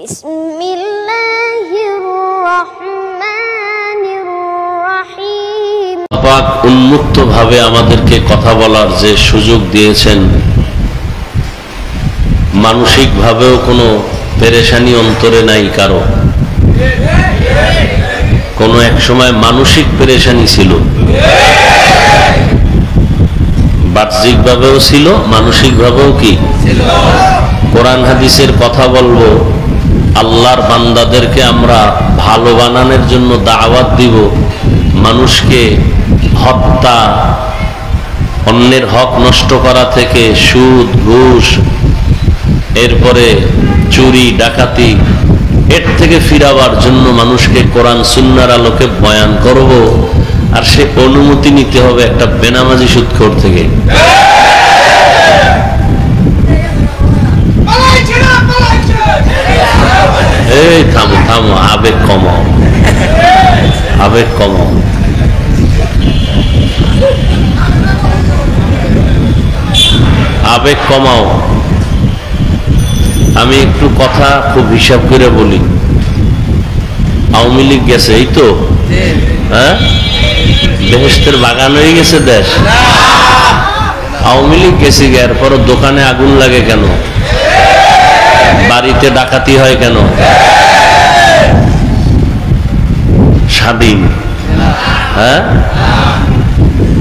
বিসমিল্লাহির রাহমানির রাহিম। পাক উন্মুক্তভাবে আমাদেরকে কথা বলার যে সুযোগ দিয়েছেন, মানসিকভাবেও কোনো পেরেশানি অন্তরে নাই কারো। কোনো এক সময় মানসিক পেরেশানি ছিল, বাহ্যিকভাবেও ছিল, মানসিকভাবেও কি কোরআন হাদিসের কথা বলবো, আল্লাহর বান্দাদেরকে আমরা ভালো বানানোর জন্য দাওয়াত দিব, মানুষকে হত্যা, অন্যের হক নষ্ট করা থেকে সুদ ঘুষ, এরপরে চুরি ডাকাতি, এর থেকে ফিরাবার জন্য মানুষকে কোরআন সুন্নাহর আলোকে বয়ান করব। আর সে অনুমতি নিতে হবে একটা বেনামাজি সুদখোর থেকে। এই থামো থামো, আবেগ কমাও, আবেগ কমাও। আবেগ কমাও। আমি একটু কথা খুব হিসাব করে বলি। আওয়ামী লীগ গেছে, এই তো, হ্যাঁ, বেহেশতের বাগান হয়ে গেছে দেশ। আওয়ামী লীগ গেছে, এরপর দোকানে আগুন লাগে কেন? বাড়িতে ডাকাতি হয় কেন? স্বাধীন, হ্যাঁ,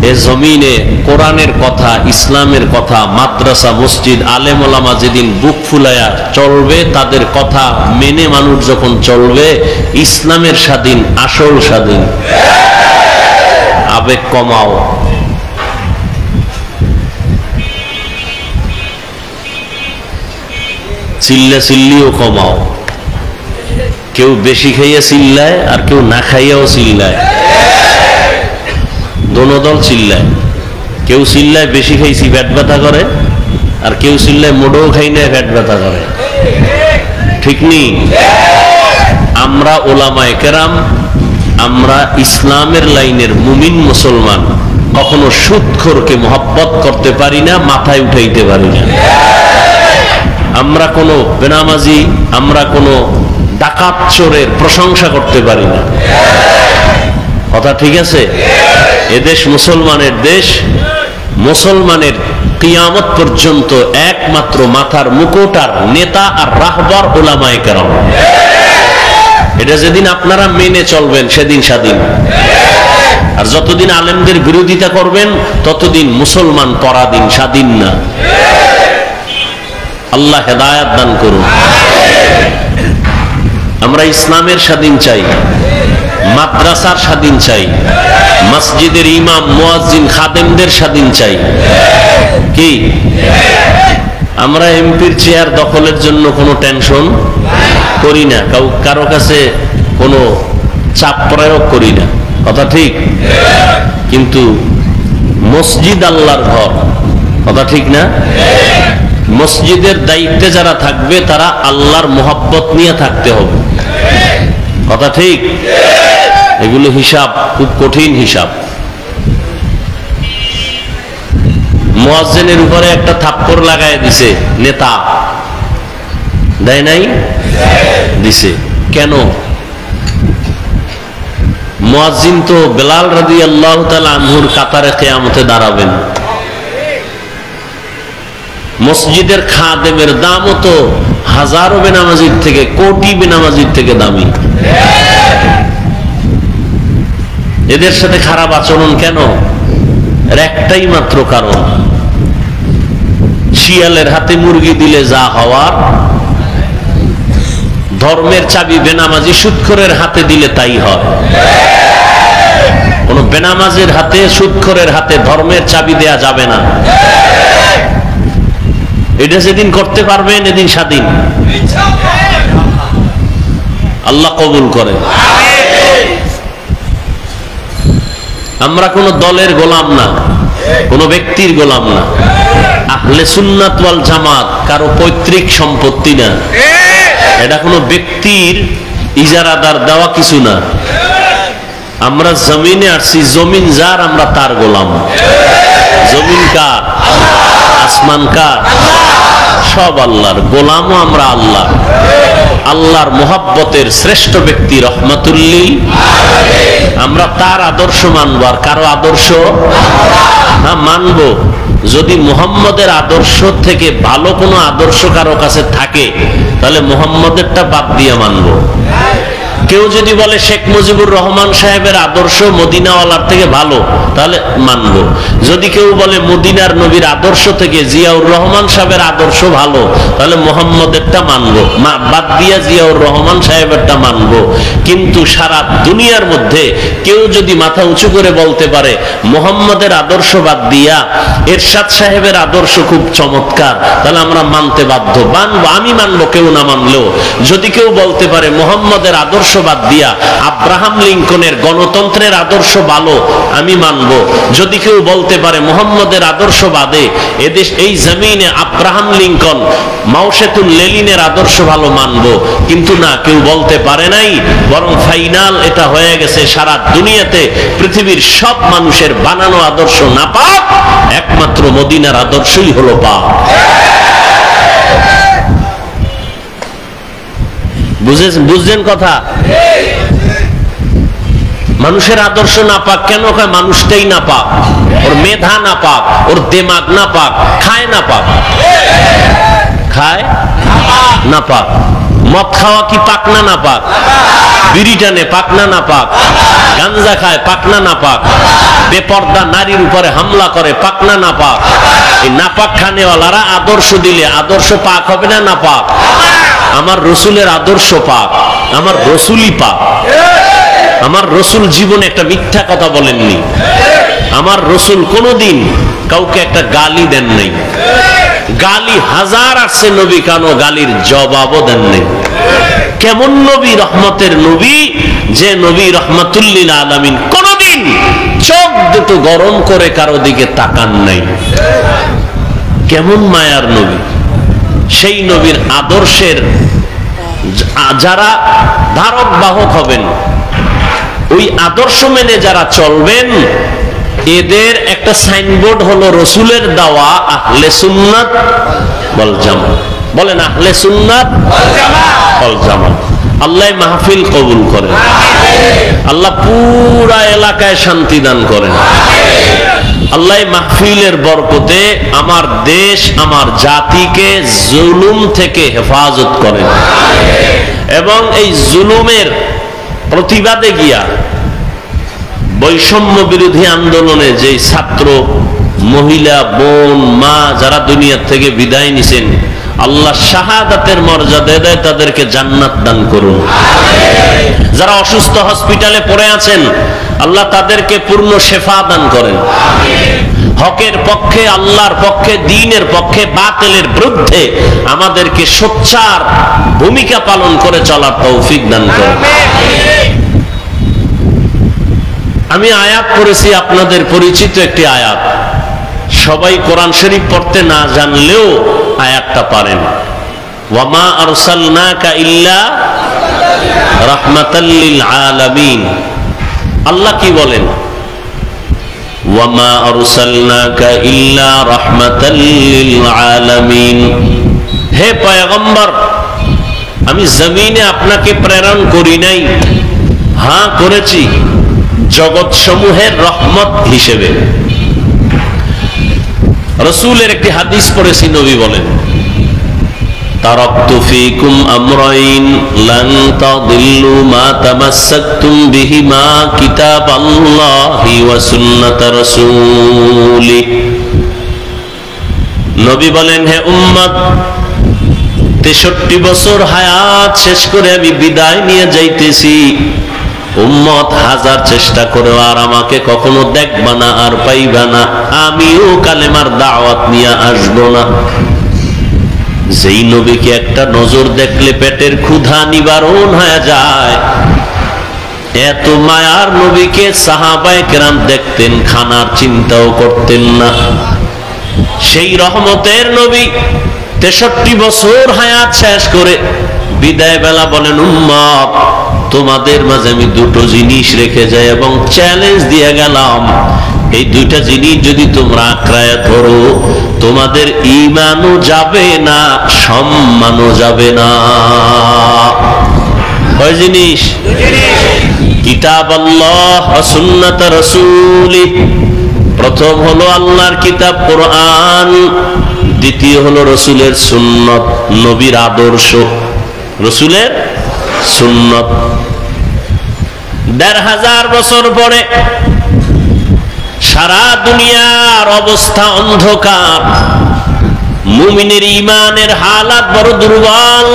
এ জমিনে কোরআনের কথা, ইসলামের কথা, মাদ্রাসা মসজিদ আলেম ওলামা যেদিন বুক ফুলায়া চলবে, তাদের কথা মেনে মানুষ যখন চলবে, ইসলামের স্বাধীন, আসল স্বাধীন। আবেগ কমাও। চিল্লা চিল্লিও কমাও। কেউ বেশি খাইয়া চিল্লায়, আর কেউ না খাইয়াও চিল্লায়। দোনো দল চিল্লায়। কেউ চিল্লায় বেশি খাইছি পেট ব্যথা করে, আর কেউ চিল্লায় মোটেও খাই না পেট ব্যথা করে। ঠিক নেই? আমরা ওলামায়ে কেরাম, আমরা ইসলামের লাইনের মুমিন মুসলমান, কখনো সুদখোরকে মহব্বত করতে পারি না, মাথায় উঠাইতে পারি না। আমরা কোনো বেনামাজি, আমরা কোনো ডাকাত চোরের প্রশংসা করতে পারি না। কথা ঠিক আছে? এদেশ মুসলমানের দেশ। মুসলমানের কিয়ামত পর্যন্ত একমাত্র মাথার মুকুট আর নেতা আর রাহবার উলামায়ে কেরাম। এটা যেদিন আপনারা মেনে চলবেন, সেদিন স্বাধীন। আর যতদিন আলেমদের বিরোধিতা করবেন, ততদিন মুসলমান পরাধীন, স্বাধীন না। আল্লাহ হেদায়েত দান করুন। আমরা ইসলামের স্বাধীন চাই, মাদ্রাসার স্বাধীন চাই, মসজিদের ইমাম মুয়াজ্জিন খাদেমদের স্বাধীন চাই। কি আমরা এমপির চেয়ার দখলের জন্য কোনো টেনশন করি না, কারো কাছে কোনো চাপ প্রয়োগ করি না। কথা ঠিক? কিন্তু মসজিদ আল্লাহর ঘর। কথা ঠিক না? মসজিদের দায়িত্বে যারা থাকবে, তারা আল্লাহর মোহাব্বত নিয়ে থাকতে হবে। কথা ঠিক? এগুলো হিসাব খুব কঠিন হিসাব। মুয়াজ্জিনের উপরে একটা থাপ্পড় লাগায় দিছে নেতা, দেয় নাই? দিছে। কেন? মুয়াজ্জিন তো বেলাল রাদিয়াল্লাহু তাআলা আনহুর কাতারে কিয়ামতে দাঁড়াবেন। মসজিদের খাদেমের দামও তো হাজারো বেনামাজির থেকে, কোটি বেনামাজির থেকে দামি। এদের সাথে খারাপ আচরণ কেন? এর একটাই মাত্র কারণ, শিয়ালের হাতে মুরগি দিলে যা হওয়ার, ধর্মের চাবি বেনামাজি সুদখোরের হাতে দিলে তাই হয়। কোন বেনামাজির হাতে, সুদখোরের হাতে ধর্মের চাবি দেয়া যাবে না। এটা যেদিন করতে পারবেন, এদিন স্বাধীন। আল্লাহ কবুল করে। আমরা কোন দলের গোলাম না, কোন ব্যক্তির গোলাম না। আহলে সুন্নাত ওয়াল জামাত কারো পৈতৃক সম্পত্তি না। এটা কোনো ব্যক্তির ইজারাদার দেওয়া কিছু না। আমরা জমিনে আসছি, জমিন যার, আমরা তার গোলাম। জমিন কার? আসমান কার? সব আল্লাহর। গোলামও আমরা আল্লাহ। আল্লাহর মুহাব্বতের শ্রেষ্ঠ ব্যক্তি রহমাতুল্লিল আমরা তার আদর্শ মানবো। আর কারো আদর্শ মানবো যদি মুহাম্মদের আদর্শ থেকে ভালো কোনো আদর্শ কারো কাছে থাকে তাহলে মুহাম্মদেরটা বাদ দিয়ে মানবো। কেউ যদি বলে শেখ মুজিবুর রহমান সাহেবের আদর্শ মদিনাওয়ালার থেকে ভালো তাহলে মানবো। যদি কেউ বলে মদিনার নবীর আদর্শ থেকে জিয়াউর রহমান সাহেবের আদর্শ ভালো তাহলে মুহাম্মদেরটা মানবো, বাদ দিয়া জিয়াউর রহমান সাহেবেরটা মানবো। কিন্তু সারা দুনিয়ার মধ্যে কেউ যদি মাথা উঁচু করে বলতে পারে মুহাম্মদের আদর্শ বাদ দিয়া এরশাদ সাহেবের আদর্শ খুব চমৎকার, তাহলে আমরা মানতে বাধ্য, মানবো, আমি মানবো কেউ না মানলেও। যদি কেউ বলতে পারে মুহাম্মদের আদর্শ বাদ দিয়া আব্রাহাম লিঙ্কনের গণতন্ত্রের আদর্শ ভালো, আমি মানব। যদি কেউ বলতে পারে মুহাম্মদের আদর্শ বাদে এদেশ এই জমিনে আব্রাহাম লিঙ্কন মাওশেতুল লেনিনের আদর্শ ভালো, মানব। কিন্তু না, কেউ বলতে পারে নাই, বরং ফাইনাল এটা হয়ে গেছে সারা দুনিয়াতে পৃথিবীর সব মানুষের বানানো আদর্শ না পাক, একমাত্র মদিনার আদর্শই হলো পাক। বুঝছেন কথা? মানুষের আদর্শ না পাক কেন? কয় মানুষটাই না পাক, ওর মেধা না পাক, ওর দিমাগ না পাক, খায় না পাক, খায় না পাক। মদ খাওয়া কি পাক না না পাক? বিড়ি টানে পাক না না পাক? গাঞ্জা খায় পাক না না পাক? বেপর্দা নারীর উপরে হামলা করে পাক না না পাক? এই নাপাক খানেওয়ালারা আদর্শ দিলে আদর্শ পাক হবে না না পাক? আমার রসুলের আদর্শ পাক, আমার রসুলই পাক। আমার রসুল জীবনে একটা মিথ্যা কথা বলেননি, আমার রসুল কোনোদিন কাউকে একটা গালি দেন নাই। গালি হাজার আসছে নবী, কানো গালির জবাবও দেন নাই। কেমন নবী? রহমতের নবী, যে নবী রহমাতুল্লিল আলামিন কোনদিন চোখ দুটো গরম করে কারো দিকে তাকান নাই। কেমন মায়ার নবী! সেই নবীর আদর্শের যারা ধারক বাহক হবেন, ওই আদর্শ মেনে যারা চলবেন, এদের একটা সাইনবোর্ড হলো রসুলের দাওয়া আহলে সুন্নাত ওয়াল জামাত। বলেন আহলে সুন্নাত ওয়াল জামাত। আল্লাহ মাহফিল কবুল করেন, আল্লাহ পুরা এলাকায় শান্তি দান করেন, আল্লাহ মাহফিলের বরকতে আমার দেশ আমার জাতিকে জুলুম থেকে হেফাজত করেন এবং এই জুলুমের প্রতিবাদে গিয়া বৈষম্য বিরোধী আন্দোলনে যে ছাত্র, মহিলা, বোন, মা যারা দুনিয়া থেকে বিদায় নিছেন, আল্লাহ শাহাদাতের মর্যাদা দেয়, তাদেরকে জান্নাত দান করুন। যারা অসুস্থ হসপিটালে পড়ে আছেন, আল্লাহ তাদেরকে পূর্ণ শেফা দান করেন। হকের পক্ষে, আল্লাহর পক্ষে, দ্বীনের পক্ষে, বাতিলের বিরুদ্ধে আমাদেরকে সোচ্চার ভূমিকা পালন করে চলার তৌফিক দান করেন। আমি আয়াত পড়েছি, আপনাদের পরিচিত একটি আয়াত, সবাই কোরআন শরীফ পড়তে না জানলেও আয়াতটা পারেন। ওয়ামা আরসালনাকা ইল্লা রাহমাতাল লিল আলামিন। আল্লাহ কি বলেন? ওয়ামা আরসালনাকা ইল্লা রাহমাতাল লিল আলামিন। হে পয়গম্বর, আমি জমিনে আপনাকে প্রেরণ করি নাই, হ্যাঁ করেছি জগৎ সমূহের রহমত হিসেবে। রাসূলের একটি হাদিস পড়েছি, নবী বলেন, তারাকতু ফীকুম আমরাইন লান তাদিল্লু মা তামাসসাকতুম বিহিমা কিতাবাল্লাহি ওয়া সুন্নাত রাসূলি। নবী বলেন, হে উম্মত, 63 বছর হায়াত শেষ করে আমি বিদায় নিয়ে যাইতেছি। উম্মত হাজার চেষ্টা করেও আর আমাকে কখনো দেখবা না, আর পাইবা না। আমিও কালেমার দাওয়াত নিয়ে আসবো না। যেই নবীকে একটা নজর দেখলে পেটের ক্ষুধা নিবারণ হয়ে যায়, এত মায়ার নবীকে সাহাবায়ে কেরাম দেখতেন, খানার চিন্তাও করতেন না। সেই রহমতের নবী 63 বছর হায়াত শেষ করে বিদায় বেলা বলেন, উম্মত, তোমাদের মাঝে আমি দুটো জিনিস রেখে যাই এবং চ্যালেঞ্জ দিয়ে গেলাম, এই দুইটা জিনিস যদি তোমরা আঁকড়ায় ধরো, তোমাদের ঈমানও যাবে না, সম্মানও যাবে না। কয় জিনিস? কিতাব আল্লাহ ওয়া সুন্নাত রাসূলি। প্রথম হলো আল্লাহর কিতাব কোরআন, দ্বিতীয় হলো রসুলের সুন্নত, নবীর আদর্শ, রসুলের সুন্নত। ১৫০০ বছর পরে সারা দুনিয়ার অবস্থা অন্ধকার, মুমিনের ঈমানের হালাত বড় দুর্বল,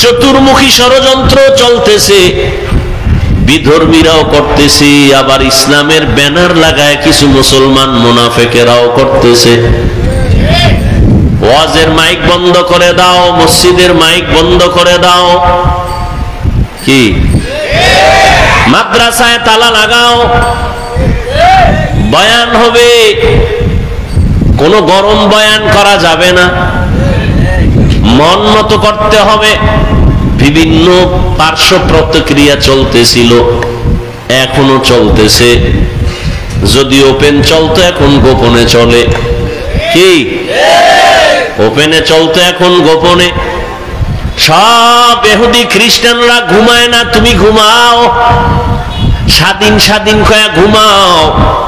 চতুর্মুখী ষড়যন্ত্র চলতেছে, বিধর্মীরাও করতেছে, আবার ইসলামের ব্যানার লাগায় কিছু মুসলমান মুনাফিকেরাও করতেছে। ওয়াজের মাইক বন্ধ করে দাও, মসজিদের মাইক বন্ধ করে দাও, কি মাদ্রাসায় তালা লাগাও, বয়ান হবে, কোনো গরম বয়ান করা যাবে না, মন মতো করতে হবে। বিভিন্ন পার্শ্ব প্রতিক্রিয়া চলতেছিল, এখনো চলতেছে। যদি ওপেন চলতো এখন গোপনে চলে, কি ওপেনে চলতো এখন গোপনে। সব ইহুদি খ্রিস্টানরা ঘুমায় না, তুমি ঘুমাও, স্বাধীন স্বাধীন কয়া ঘুমাও,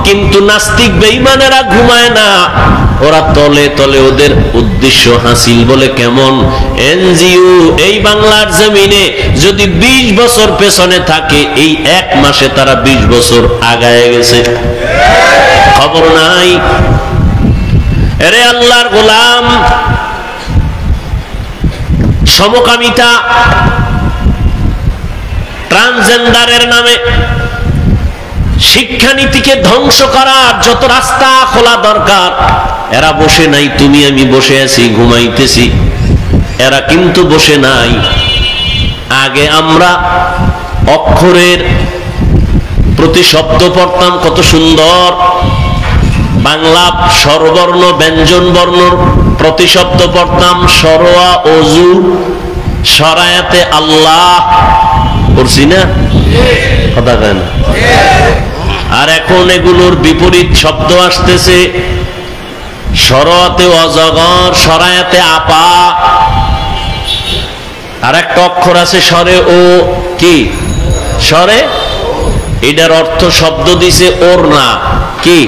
কিন্তু নাস্তিক বেঈমানেরা ঘুমায় না, ওরা তলে তলে ওদের উদ্দেশ্য হাসিল বলে কেমন। এনজিও এই বাংলার জমিনে যদি ২০ বছর পেছনে থাকে, এই ১ মাসে তারা ২০ বছর আগায় গেছে, খবর নাই। এরে আল্লাহর গোলাম, সমকামিতা, ট্রান্সজেন্ডারের নামে শিক্ষানীতিকে ধ্বংস করার যত রাস্তা খোলা দরকার, এরা বসে নাই। তুমি আমি বসে আছি, ঘুমাইতেছি, এরা কিন্তু বসে নাই। আগে আমরা অক্ষরের প্রতি শব্দ পড়তাম কত সুন্দর, বাংলা স্বরবর্ণ ব্যঞ্জন বর্ণ প্রতি শব্দ পড়তাম, সরোয়া অজু, সরায়াতে আল্লাহ পড়ছি না, কথা কেন? আর এখন এগুলোর বিপরীত শব্দ আসতেছে, সরাতে অজগর, সরায়াতে আপা, আর একটা অক্ষর আছে সরে ও, কি সরে, এটার অর্থ শব্দ দিছে ওড়না, কি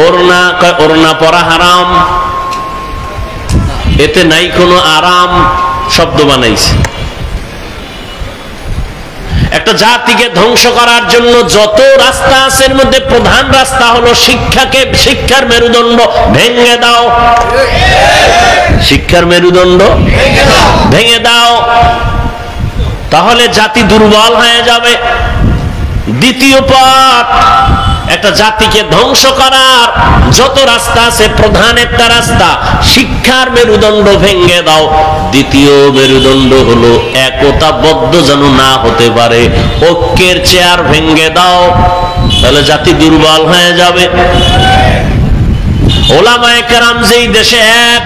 ওড়না, ওড়না পরা হারাম, এতে নাই কোনো আরাম, শব্দ বানাইছে। একটা জাতিকে ধ্বংস করার জন্য যত রাস্তা আছে, এর মধ্যে প্রধান রাস্তা হলো শিক্ষার মেরুদণ্ড ভেঙে দাও, শিক্ষার মেরুদণ্ড ভেঙে দাও, তাহলে জাতি দুর্বল হয়ে যাবে। দ্বিতীয় পথ, একটা জাতিকে ধ্বংস করার যত রাস্তা আছে, প্রধান একটা রাস্তা শিক্ষার মেরুদণ্ড ভেঙে দাও। দ্বিতীয় মেরুদণ্ড হলো একতাবদ্ধ যেন না হতে পারে, ঐক্যের চেয়ার ভেঙে দাও, তাহলে জাতি দুর্বল হয়ে যাবে। ওলামায়ে কেরাম যেই দেশে এক,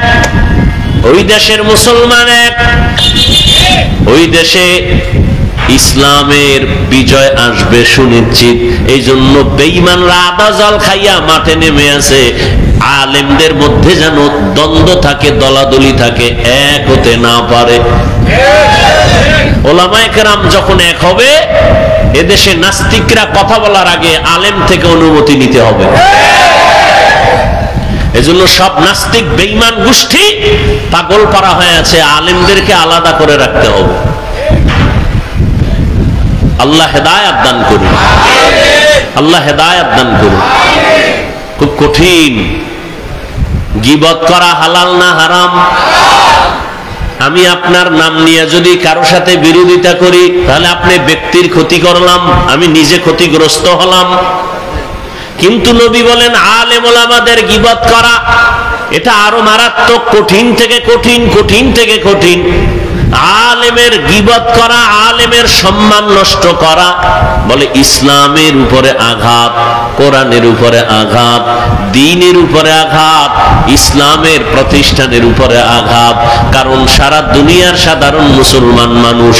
ওই দেশের মুসলমান এক, ওই দেশে ইসলামের বিজয় আসবে সুনিশ্চিত। এই জন্য বেঈমানরা আদা জল খাইয়া মাঠে নেমে আছে, আলেমদের মধ্যে যেন দ্বন্দ্ব থাকে, দলাদলি থাকে, এক হতে না পারে। ওলামায়ে কেরাম যখন এক হবে, এদেশে নাস্তিকরা কথা বলার আগে আলেম থেকে অনুমতি নিতে হবে। এজন্য সব নাস্তিক বেঈমান গোষ্ঠী পাগল পারা হয়ে আছে, আলেমদেরকে আলাদা করে রাখতে হবে। আল্লাহ হেদায়েত দান করুন, আল্লাহ হেদায়েত দান করুন। খুব কঠিন। গীবত করা হালাল না হারাম? আমি আপনার নাম নিয়ে যদি কারো সাথে বিরোধিতা করি, তাহলে আপনি ব্যক্তির ক্ষতি করলাম, আমি নিজে ক্ষতিগ্রস্ত হলাম। কিন্তু নবী বলেন আলেম ওলামাদের গীবত করা এটা আরো মারাত্মক, কঠিন থেকে কঠিন, কঠিন থেকে কঠিন। আলেমের গীবত করা, আলেমের সম্মান নষ্ট করা, বলে ইসলামের উপরে আঘাত, কোরআনের উপরে আঘাত, দ্বীনের উপরে আঘাত, ইসলামের প্রতিষ্ঠানের উপরে আঘাত। কারণ সারা দুনিয়ার সাধারণ মুসলমান মানুষ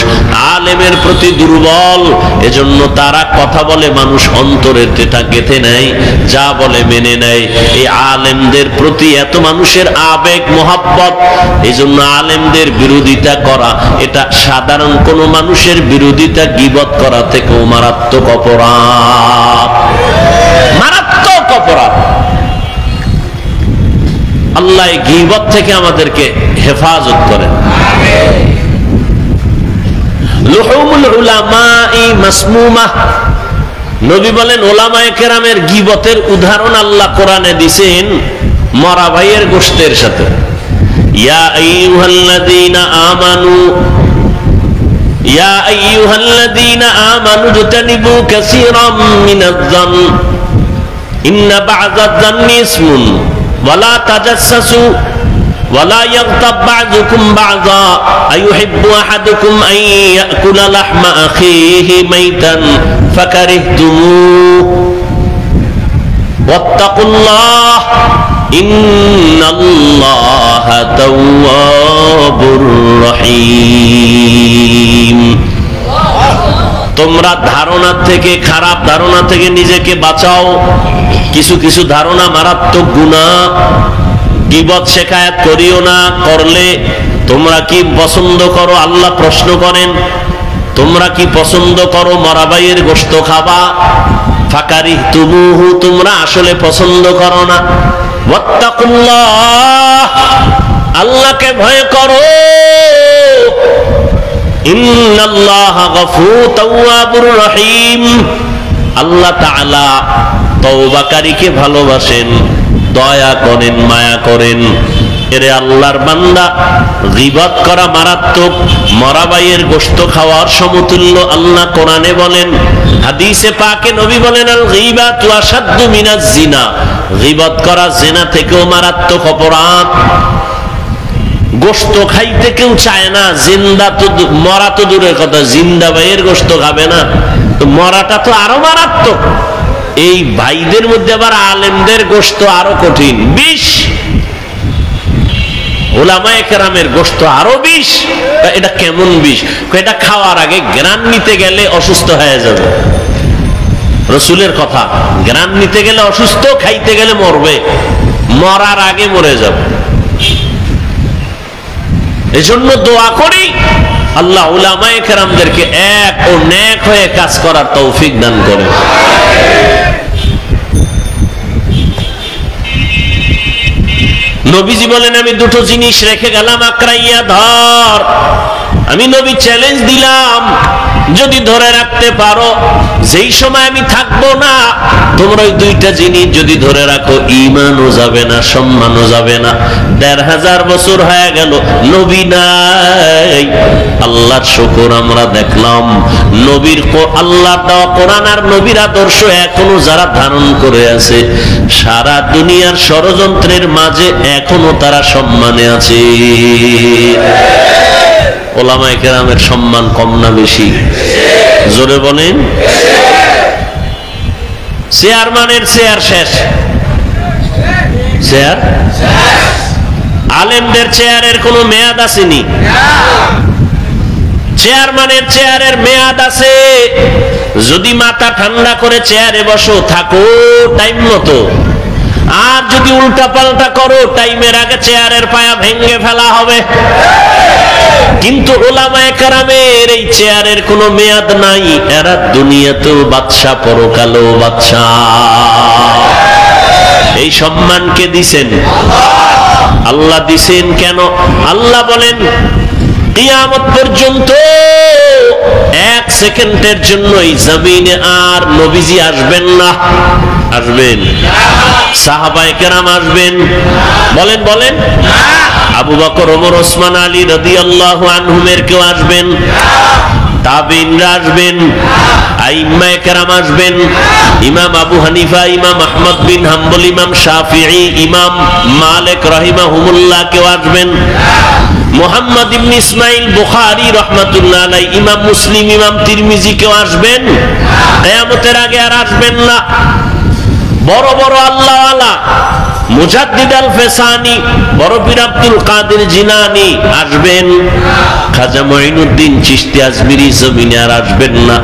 আলেমের প্রতি দুর্বল, এজন্য তারা কথা বলে মানুষ অন্তরের যেটা গেঁথে নেয়, যা বলে মেনে নেয়। এই আলেমদের প্রতি এত মানুষের আবেগ মোহাব্বত, এই জন্য আলেমদের বিরোধিতা করা করা, এটা সাধারণ কোন মানুষের বিরোধিতা গীবত করা থেকেও মারাত্মক অপরাধ, মারাত্মক অপরাধ। আল্লাহ গীবত থেকে আমাদেরকে হেফাজত করেন। লুহুমুল উলামাই মাসমুমাহ, নবী বলেন ওলামায়ে কেরামের গীবতের উদাহরণ আল্লাহ কোরআনে দিয়েছেন মরা ভাইয়ের গোশতের সাথে। ইয়া আইয়ুহাল্লাযীনা আমানু ইয়া আইয়ুহাল্লাযীনা আমানু জতানিবু কাসীরাম মিনাজ-যান ইন্না বা'যাজ-যান্নি ইসমুন ওয়ালা তাজাসসু ওয়ালা ইয়াগতাব বা'যুকুম বা'যা আইয়ুহিব্বু আহাদুকুম আন ইয়াকুলা লাহমা আখিহি মাইতান ফাকারিহতুমুহু ওয়াত্তাকুল্লাহ ইন্নাল্লাহা তাওয়াবুর রহিম। তোমরা ধারণা থেকে, খারাপ ধারণা থেকে নিজেকে বাঁচাও। কিছু কিছু ধারণা মারাত্মক গুনাহ, গীবত শিকায়াত করিও না। করলে তোমরা কি পছন্দ করো? আল্লাহ প্রশ্ন করেন, তোমরা কি পছন্দ করো মরা ভাইয়ের গোশত খাবা? ফাকারিহতুমুহু, তোমরা আসলে পছন্দ করো না। ওয়াত্তাকুল্লাহ, আল্লাহকে ভয় করো। ইন্নাল্লাহা গফুর তাওয়াবুর রহিম, আল্লাহ তাআলা তওবাকারীকে ভালোবাসেন, দয়া করেন, মায়া করেন। এরে আল্লাহর বান্দা, গীবত করা মারাত্মক, মরা ভাইয়ের গোশত খাওয়ার সমতুল্য আল্লাহ কোরআনে বলেন। হাদিসে পাকে নবী বলেন আল গীবাতু আশাদ্দু মিনাজ জিনা, গীবত করা জিনা থেকেও মারাত্মক অপরাধ। গোশত খাইতে কেউ চায় না, জিন্দা তো, মরা তো দূরের কথা, জিন্দা ভাইয়ের গোশত খাবে না, তো মরাটা তো আরো মারাত্মক। এই ভাইদের মধ্যে আবার আলেমদের গোশত আরো কঠিন, বিষ। ওলামায়ে কেরামের গোশত আরো বিষ। এটা কেমন বিষ? এটা খাওয়ার আগে ঘ্রাণ নিতে গেলে অসুস্থ হয়ে যাবে, রসুলের কথা। ঘ্রাণ নিতে গেলে অসুস্থ, খাইতে গেলে মরবে, মরার আগে মরে যাবে। এজন্য দোয়া করি আল্লাহ উলামায়ে কেরামদেরকে এক ও নেক হয়ে কাজ করার তৌফিক দান করেন। নবীজি বলেন আমি দুটো জিনিস রেখে গেলাম, আকরাইয়া ধর। আমি নবী চ্যালেঞ্জ দিলাম, যদি ধরে রাখতে পারো, যেই সময় আমি থাকবো না, তোমরা ওই দুইটা জিনিস যদি ধরে রাখো, ঈমানও যাবে না, সম্মানও যাবে না। ১৫০০ বছর হয়ে গেল, নবী নাই। আল্লাহর শুকর আমরা দেখলাম, নবীর আল্লাহর দেওয়া কোরআন আর নবীর আদর্শ এখনো যারা ধারণ করে আছে, সারা দুনিয়ার ষড়যন্ত্রের মাঝে এখনো তারা সম্মানে আছে। ওলামায়ে কেরামের সম্মান কম না বেশি? জোরে বলেন। চেয়ারম্যানের চেয়ার শেষ, চেয়ার। আলেমদের চেয়ারের কোনো মেয়াদ আসেনি, চেয়ারম্যানের চেয়ারের মেয়াদ আছে। যদি মাথা ঠান্ডা করে চেয়ারে বসো, থাকো টাইম মতো। আর যদি উল্টা পাল্টা করো, টাইমের আগে চেয়ারের পায়া ভেঙে ফেলা হবে। কিন্তু ওলামায়ে কেরামের এই চেয়ারের কোনো মেয়াদ নাই। এরা দুনিয়াতেও বাদশা, পরকালেও বাদশা। এই সম্মান কে দিছেন? আল্লাহ দিছেন। কেন? আল্লাহ বলেন কিয়ামত পর্যন্ত 1 সেকেন্ডের জন্য এই জমিনে আর নবীজি আসবেন না। আসবেন? সাহাবায়ে কেরাম আসবেন? বলেন বলেন। আবু বকর, ওমর, ওসমান, আলী রাদিয়াল্লাহু আনহুমের কেউ আসবেন? তাবিঈনরা আসবেন, আইম্মায়ে কেরাম আসবেন, ইমাম আবু হানিফা, ইমাম আহমদ বিন হাম্বল, ইমাম শাফিঈ, ইমাম মালিক রাহিমাহুমুল্লাহ কেউ আসবেন, মুহাম্মদ ইবনে ইসমাইল বুখারী রাহমাতুল্লাহ আলাইহি, ইমাম মুসলিম, ইমাম তিরমিজি কেউ আসবেন? কিয়ামতের আগে আর আসবেন না। বড় বড় আল্লাহওয়ালা মুজাদ্দিদ আল ফেসানি, বড় পীর আব্দুল কাদের জিলানী আসবেন। খাজা মুঈনুদ্দিন চিশতি আজমিরি জমিনে আর আসবেন না।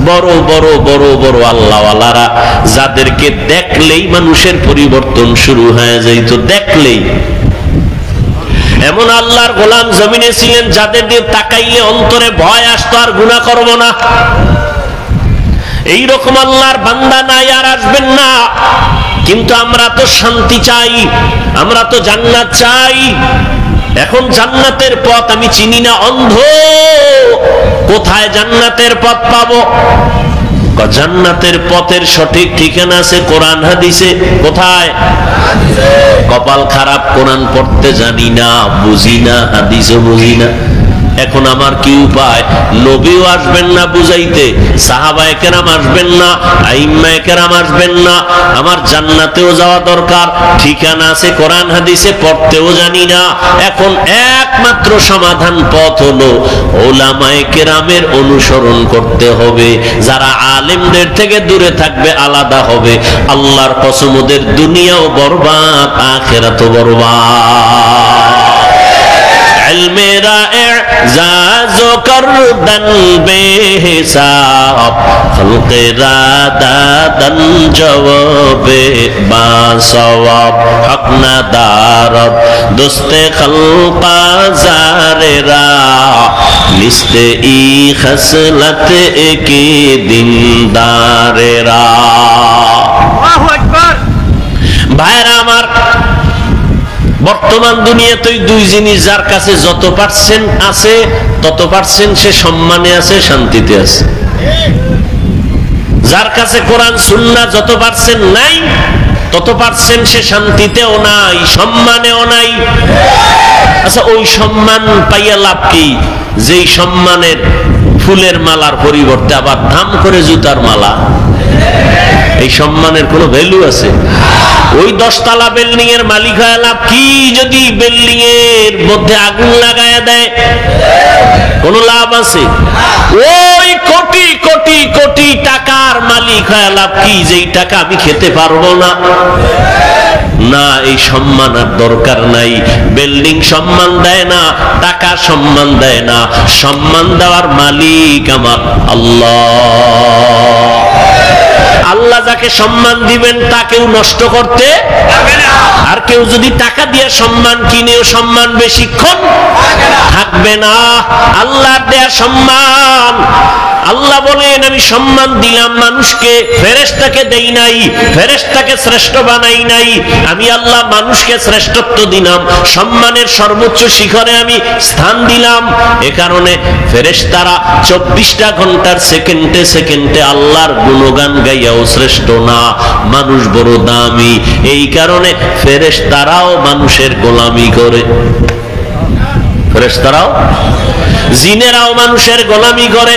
বড় বড় বড় বড় আল্লাহওয়ালারা, যাদেরকে দেখলেই মানুষের পরিবর্তন শুরু হয়ে যাইত, দেখলেই। এমন আল্লাহর গোলাম জমিনে ছিলেন যাদের দিয়ে তাকাইলে অন্তরে ভয় আসতো আর গুনাহ করব না। এই রকম আল্লাহর বান্দা নাই আর আসবেন না। কিন্তু আমরা তো শান্তি চাই, আমরা তো জান্নাত চাই। এখন জান্নাতের পথ আমি চিনি না, অন্ধ। কোথায় জান্নাতের পথ পাবো? জান্নাতের পথের সঠিক ঠিকানা আছে কোরআন হাদিসে। কোথায়? কপাল খারাপ, কোরআন পড়তে জানি না, বুঝি না, হাদিসও বুঝি না। এখন আমার কি উপায়? নবীও আসবেন না বুঝাইতে, সাহাবায়ে কেরাম আসবেন না, আইম্মায়ে কেরাম আসবেন না। আমার জান্নাতেও যাওয়া দরকার, ঠিকানা আছে কোরআন হাদিসে, পড়তেও জানি না। এখন একমাত্র সমাধান পথ হলো উলামায়ে কেরামের অনুসরণ করতে হবে। যারা আলেমদের থেকে দূরে থাকবে, আলাদা হবে, আল্লাহর কসম ওদের দুনিয়াও বরবাদ, আখিরাতও বরবাদ। মেরা এজাজো করদন বেহিসাব, খলকেরা দাদন জওয়াবে বাসওয়াব, হক না দারদ দোস্তে খলকা জারেরা, লিস্তে ই খসলত একি দিনদারেরা। আল্লাহু আকবার। ভাইরা আমার, বর্তমান দুনিয়াতে দুই জিনিস, যার কাছে যত পার্সেন্ট আছে তত পার্সেন্ট সে সম্মানে আছে, শান্তিতে আছে। যার কাছে কোরআন সুন্নাহ যত পার্সেন্ট নাই তত পার্সেন্ট সে শান্তিতেও নাই, সম্মানেও নাই। আচ্ছা, ওই সম্মান পাইয়া লাভ কি? যেই সম্মানের ফুলের মালার পরিবর্তে আবার দাম করে জুতার মালা, এই সম্মানের কোনো ভ্যালু আছে? ওই 10 তলা বিল্ডিং এর মালিক হয়ে লাভ কি যদি বিল্ডিং এর মধ্যে আগুন লাগায়া দেয়? কোন লাভ আছে? ওই কোটি কোটি কোটি টাকার মালিক হয়ে লাভ কি? যেই টাকা আমি খেতে পারবো না। না, এই সম্মান আর দরকার নাই। বিল্ডিং সম্মান দেয় না, টাকা সম্মান দেয় না, সম্মান দেওয়ার মালিক আমার আল্লাহ। আল্লাহ যাকে সম্মান দিবেন তাকেও নষ্ট করতে পারবে না। আর কেউ যদি টাকা দিয়ে সম্মান কিনেও সম্মান বেশিক্ষণ থাকবে না। আল্লাহর দেয়া সম্মান, আল্লাহ বলেন আমি সম্মান দিলাম মানুষকে, ফেরেশতাকে দেই নাই, ফেরেশতাকে শ্রেষ্ঠ বানাই নাই। আমি আল্লাহ মানুষকে শ্রেষ্ঠত্ব দিলাম, সম্মানের সর্বোচ্চ শিখরে আমি স্থান দিলাম। এ কারণে ফেরেশতারা 24টা ঘন্টার সেকেন্ডে সেকেন্ডে আল্লাহর গুণগান গাইয়াও শ্রেষ্ঠ না, মানুষ বড় দামি। এই কারণে ফেরেশতারাও মানুষের গোলামি করে। ফেরেশতারাও, জিনেরাও মানুষের গোলামি করে।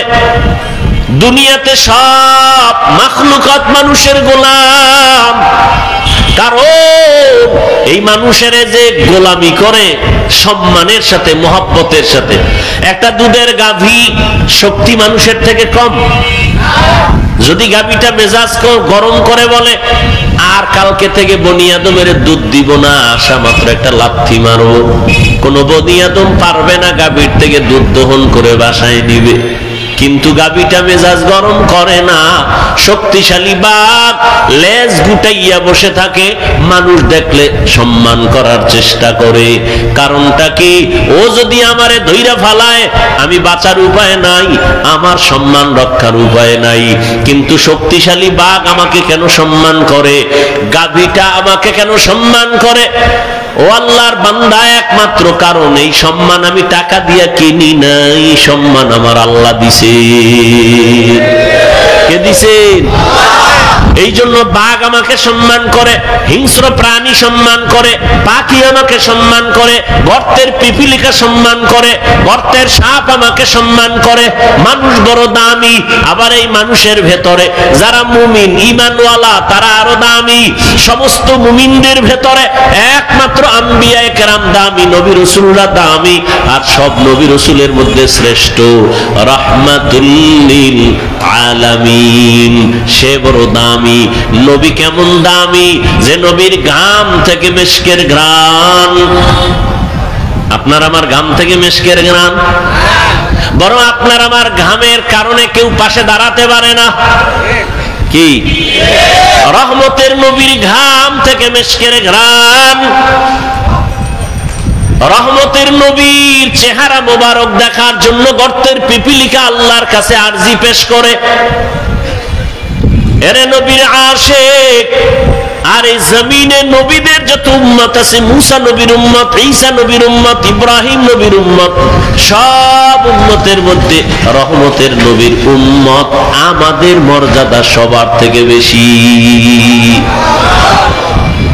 দুনিয়াতে সব মাখলুকাত মানুষের গোলাম, কারণ এই মানুষের যে গোলামি করে সম্মানের সাথে, মহব্বতের সাথে। একটা দুধের গাভী শক্তি মানুষের থেকে কম। যদি গাভীটা মেজাজ গরম করে বলে আর কালকে থেকে বনি আদমের দুধ দিব না, আসা মাত্র একটা লাথি মারবো, কোন বনি আদম পারবে না গাভীর থেকে দুধ দহন করে বাসায় নিবে। কিন্তু গাভীটা মেজাজ গরম করে না, শক্তিশালী বাঘ লেজ গুটাইয়া বসে থাকে, মানুষ দেখলে সম্মান করার চেষ্টা করে। কারণটা কি? ও যদি আমারে ধইরা ফালায় আমি বাঁচার উপায় নাই, আমার সম্মান রক্ষার উপায় নাই। কিন্তু শক্তিশালী বাঘ আমাকে কেন সম্মান করে? গাভীটা আমাকে কেন সম্মান করে? ও আল্লাহর বান্দা, একমাত্র কারণ এই সম্মান আমি টাকা দিয়া কিনি নাই, সম্মান আমার আল্লাহ দিছে। কে দিছেন? এই জন্য বাঘ আমাকে সম্মান করে, হিংস্র প্রাণী সম্মান করে, পাখি আমাকে সম্মান করে, গর্তের পিপিলিকা সম্মান করে, গর্তের সাপ আমাকে সম্মান করে। মানুষ বড় দামি। আবার এই মানুষের ভেতরে যারা মুমিন ঈমানওয়ালা তারা আরো দামি। সমস্ত মুমিনদের ভেতরে একমাত্র আম্বিয়ায়ে কেরাম দামি, নবী রাসূলরা দামি। আর সব নবী রাসূলের মধ্যে শ্রেষ্ঠ রাহমাতুল লিল আলামিন, সে বড় দামি। নবী কেমন দামি যে নবীর ঘাম থেকে মিশকের ঘ্রাণ। আপনার আমার ঘাম থেকে মিশকের ঘ্রাণ, বরং আপনার আমার ঘামের কারণে কেউ পাশে দাঁড়াতে পারে না। কি? রহমতের নবীর ঘাম থেকে মিশকের ঘ্রাণ। রহমতের নবীর চেহারা মোবারক দেখার জন্য গর্তের পিপিলিকা আল্লাহর কাছে আরজি পেশ করে, এরে নবীর আশিক, আর এই জমিনে নবীদের যত উম্মত আছে, মুসা নবীর উম্মত, ঈসা নবীর উম্মত, ইব্রাহিম নবীর উম্মত, সব উম্মতের মধ্যে রহমতের নবীর উম্মত আমাদের মর্যাদা সবার থেকে বেশি।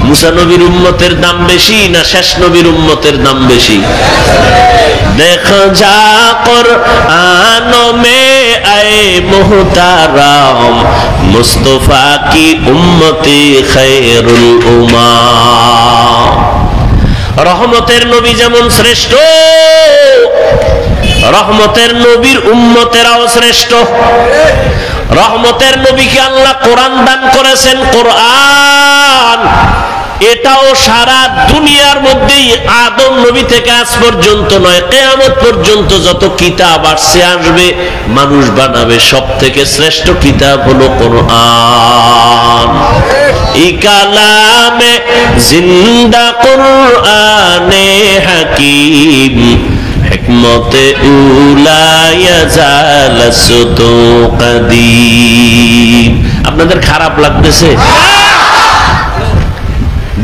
মুসা নবীর উম্মতের দাম বেশি না শেষ নবীর উম্মতের দাম বেশি? দেখ যা কুরআন মে আয়ে মুহতারাম, মুস্তাফা কি উম্মতি খায়রুল উম্মাহ। রহমতের নবী যেমন শ্রেষ্ঠ, রহমতের নবীর উম্মতেরাও শ্রেষ্ঠ। রহমতের নবীকে আল্লাহ কোরআন দান করেছেন। কোরআন এটাও সারা দুনিয়ার মধ্যেই আদম নবী থেকে আজ পর্যন্ত নয়, কিয়ামত পর্যন্ত যত কিতাব আসবে মানুষ বানাবে, সব থেকে শ্রেষ্ঠ কিতাব হলো কোরআন। এই কালামে জিন্দা কোরআনে হাকিম, হিকমতে উলায়া জালাসতু কাদিম। আপনাদের খারাপ লাগতেছে?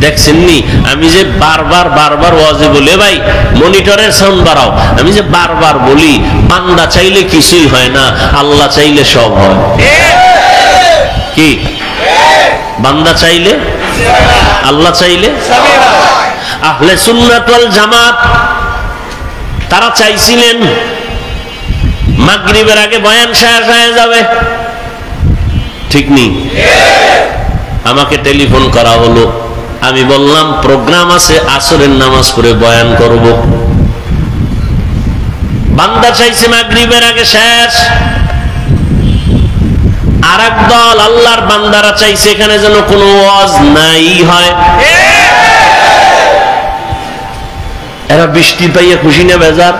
দেখছেননি আমি যে বারবার বারবার ওয়াজে বলি, ভাই মনিটরের সাউন্ড বাড়াও। আমি যে বারবার বলি, বান্দা চাইলে কিছুই হয় না, আল্লাহ চাইলে সব হয়। কি বান্দা চাইলে, আল্লাহ চাইলে? আহলে সুন্নাত ওয়াল জামাত তারা চাইছিলেন মাগরিবের আগে বয়ান শেষ হয়ে যাবে, ঠিক নেই? আমাকে টেলিফোন করা হলো, আমি বললাম প্রোগ্রাম আছে, আসরের নামাজ পড়ে বয়ান করব। বান্দা চাইছে মাগরিবের আগে শেষ, আর এক দল আল্লাহর বান্দারা চাইছে এখানে যেন কোনো ওয়াজ নাই হয়। এরা বৃষ্টি পাইয়া খুশি না বেজার?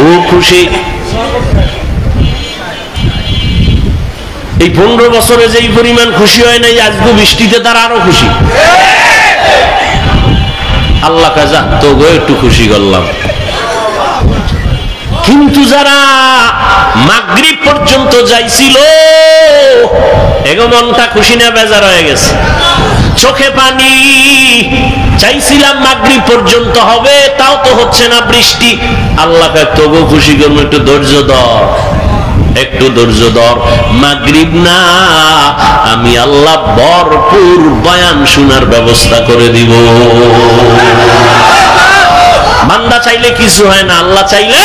ও খুশি। এই 15 বছরে যেই পরিমাণ খুশি হয় নাই, আজকে বৃষ্টিতে তারা আরো খুশি। আল্লাহ কাজা তো গো একটু খুশি করলাম। কিন্তু যারা মাগরিব পর্যন্ত যাইছিল, এগো মনটা খুশি না বেজার হয়ে গেছে, চোখে পানি। চাইছিলাম মাগরিব পর্যন্ত হবে, তাও তো হচ্ছে না বৃষ্টি। আল্লাহ তবু খুশি করবো, একটু ধৈর্য ধর, একটু ধৈর্য ধর। মাগরিব না, আমি আল্লাহ ভরপুর বয়ান শোনার ব্যবস্থা করে দিব। বান্দা চাইলে কিছু হয় না, আল্লাহ চাইলে।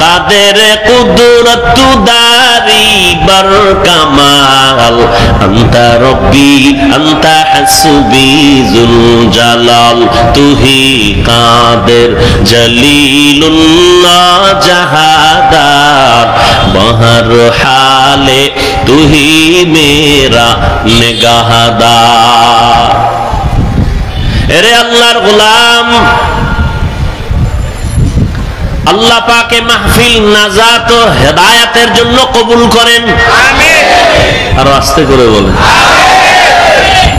কাদের কুদরত দারি বর কামাল, আনতা রব্বি আনতা হাসবি যুল জালাল, তুহি কাদের জলিলুল্লাহ জাহাদার, বহর হালে তুহি মেরা নিগাহদার। এরে আল্লাহর গোলাম, আল্লাহ পাকে মাহফিল নাজাত ও হেদায়েতের জন্য কবুল করেন, আমিন। আর আস্তে করে বলেন আমিন।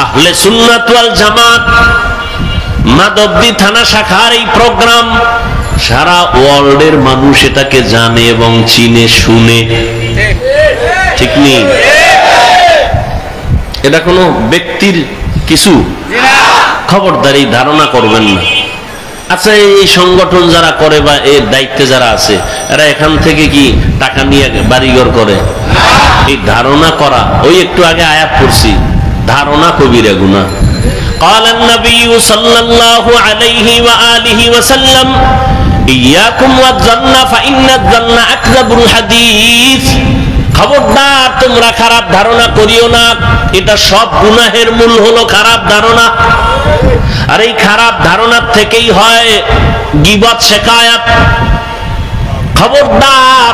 আহলে সুন্নাত ওয়াল জামাত মাধবদী থানা শাখার এই প্রোগ্রাম সারা ওয়ার্ল্ডের মানুষ এটাকে জানে এবং চিনে শুনে, ঠিক নেই? এটা কোনো ব্যক্তির কিছু, খবরদার এই ধারণা করবেন না। আচ্ছা, এই সংগঠন যারা করে বা এর দায়িত্বে যারা আছে, এরা এখান থেকে কি টাকা নিয়ে বাড়িঘর করে? এই ধারণা করা, ওই একটু আগে আয়াত পড়ছি, ধারণা কবিরা গুনাহ। قال النبي صلى الله عليه وآله وسلم إياكم والظن فإن الظن أكذب الحديث। খবরদার, তোমরা খারাপ ধারণা করিও না, এটা সব গুনাহের মূল হলো খারাপ ধারণা। আর এই খারাপ ধারণার থেকেই হয় গীবত, শিকায়াত। খবরদার,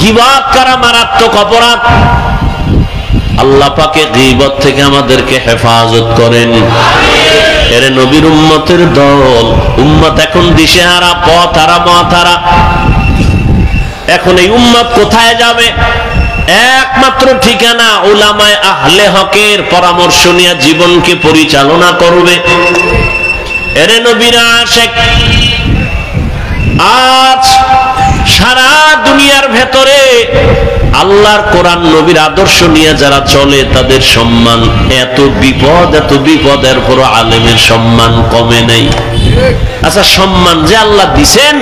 গীবত করা মারাত্মক অপরাধ। আল্লাহ পাকে গীবত থেকে আমাদেরকে হেফাজত করেন, এর নবীর উম্মতের দল উম্মত এখন দিশেহারা, পথহারা, মতহারা। এখন এই উম্মত কোথায় যাবে? একমাত্র ঠিকানা উলামায়ে আহলে হকের পরামর্শ নিয়ে জীবনকে পরিচালনা করবে। এরে নবীর আশিক, আজ সারা দুনিয়ার ভেতরে আল্লাহর কোরআন নবীর আদর্শ নিয়ে যারা চলে তাদের সম্মান এত বিপদের পর আলেমের সম্মান কমে নাই। আচ্ছা, সম্মান যে আল্লাহ দিছেন